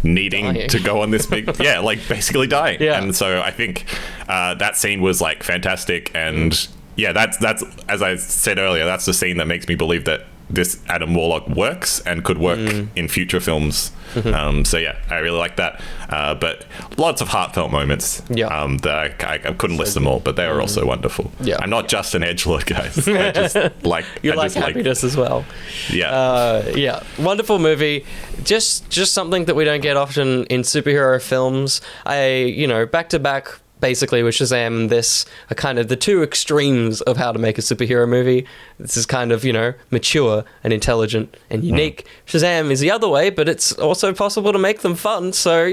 needing Dying. to go on this big, like basically dying. Yeah. And so I think that scene was like fantastic, and yeah, that's as I said earlier, that's the scene that makes me believe that this Adam Warlock works and could work in future films. So yeah, I really like that. But lots of heartfelt moments. Yeah. That I couldn't list them all, but they were also wonderful. Yeah. I'm not just an edgelord, guys. I just like You I like just happiness as well. Yeah. Yeah, wonderful movie. Just something that we don't get often in superhero films. Back to back, basically, with Shazam and this are kind of the two extremes of how to make a superhero movie. This is kind of, mature and intelligent and unique. Shazam is the other way, but it's also possible to make them fun. So,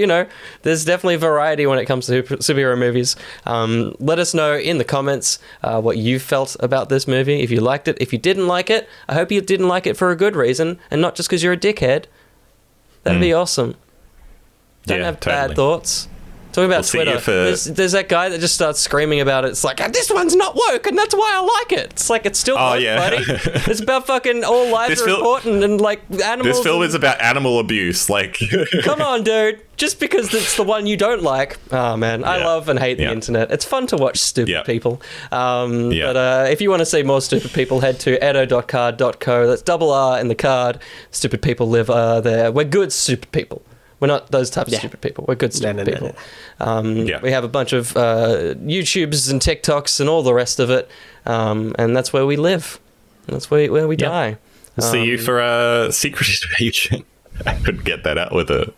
there's definitely variety when it comes to superhero movies. Let us know in the comments what you felt about this movie. If you liked it, if you didn't like it, I hope you didn't like it for a good reason and not just because you're a dickhead. That'd be awesome. Don't have bad thoughts. Talking about Twitter, there's that guy that just starts screaming about it. It's like, this one's not woke, and that's why I like it. It's like, it's still woke, buddy. It's about fucking all lives are important, and like animals. This film is about animal abuse. Like, come on, dude. Just because it's the one you don't like. Oh, man. I love and hate the internet. It's fun to watch stupid people. But if you want to see more stupid people, head to etto.card.co. That's double R in the card. Stupid people live there. We're good stupid people. We're not those types of stupid people. We're good stupid people. We have a bunch of YouTubes and TikToks and all the rest of it. And that's where we live. And that's where we die. We'll see you for a Secret Invasion. I couldn't get that out with a...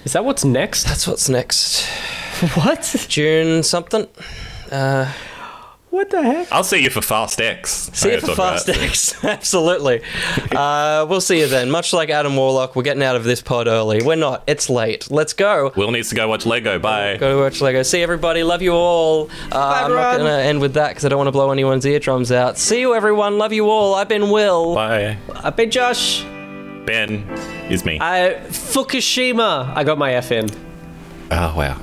Is that what's next? That's what's next. What? June something. What the heck? I'll see you for Fast X. See you for Fast X. Absolutely. We'll see you then. Much like Adam Warlock, we're getting out of this pod early. We're not. It's late. Let's go. Will needs to go watch Lego. Bye. Go watch Lego. See everybody. Love you all. I'm not going to end with that because I don't want to blow anyone's eardrums out. See you, everyone. Love you all. I've been Will. Bye. I've been Josh. Ben is me. Fukushima. I got my F in. Oh, wow.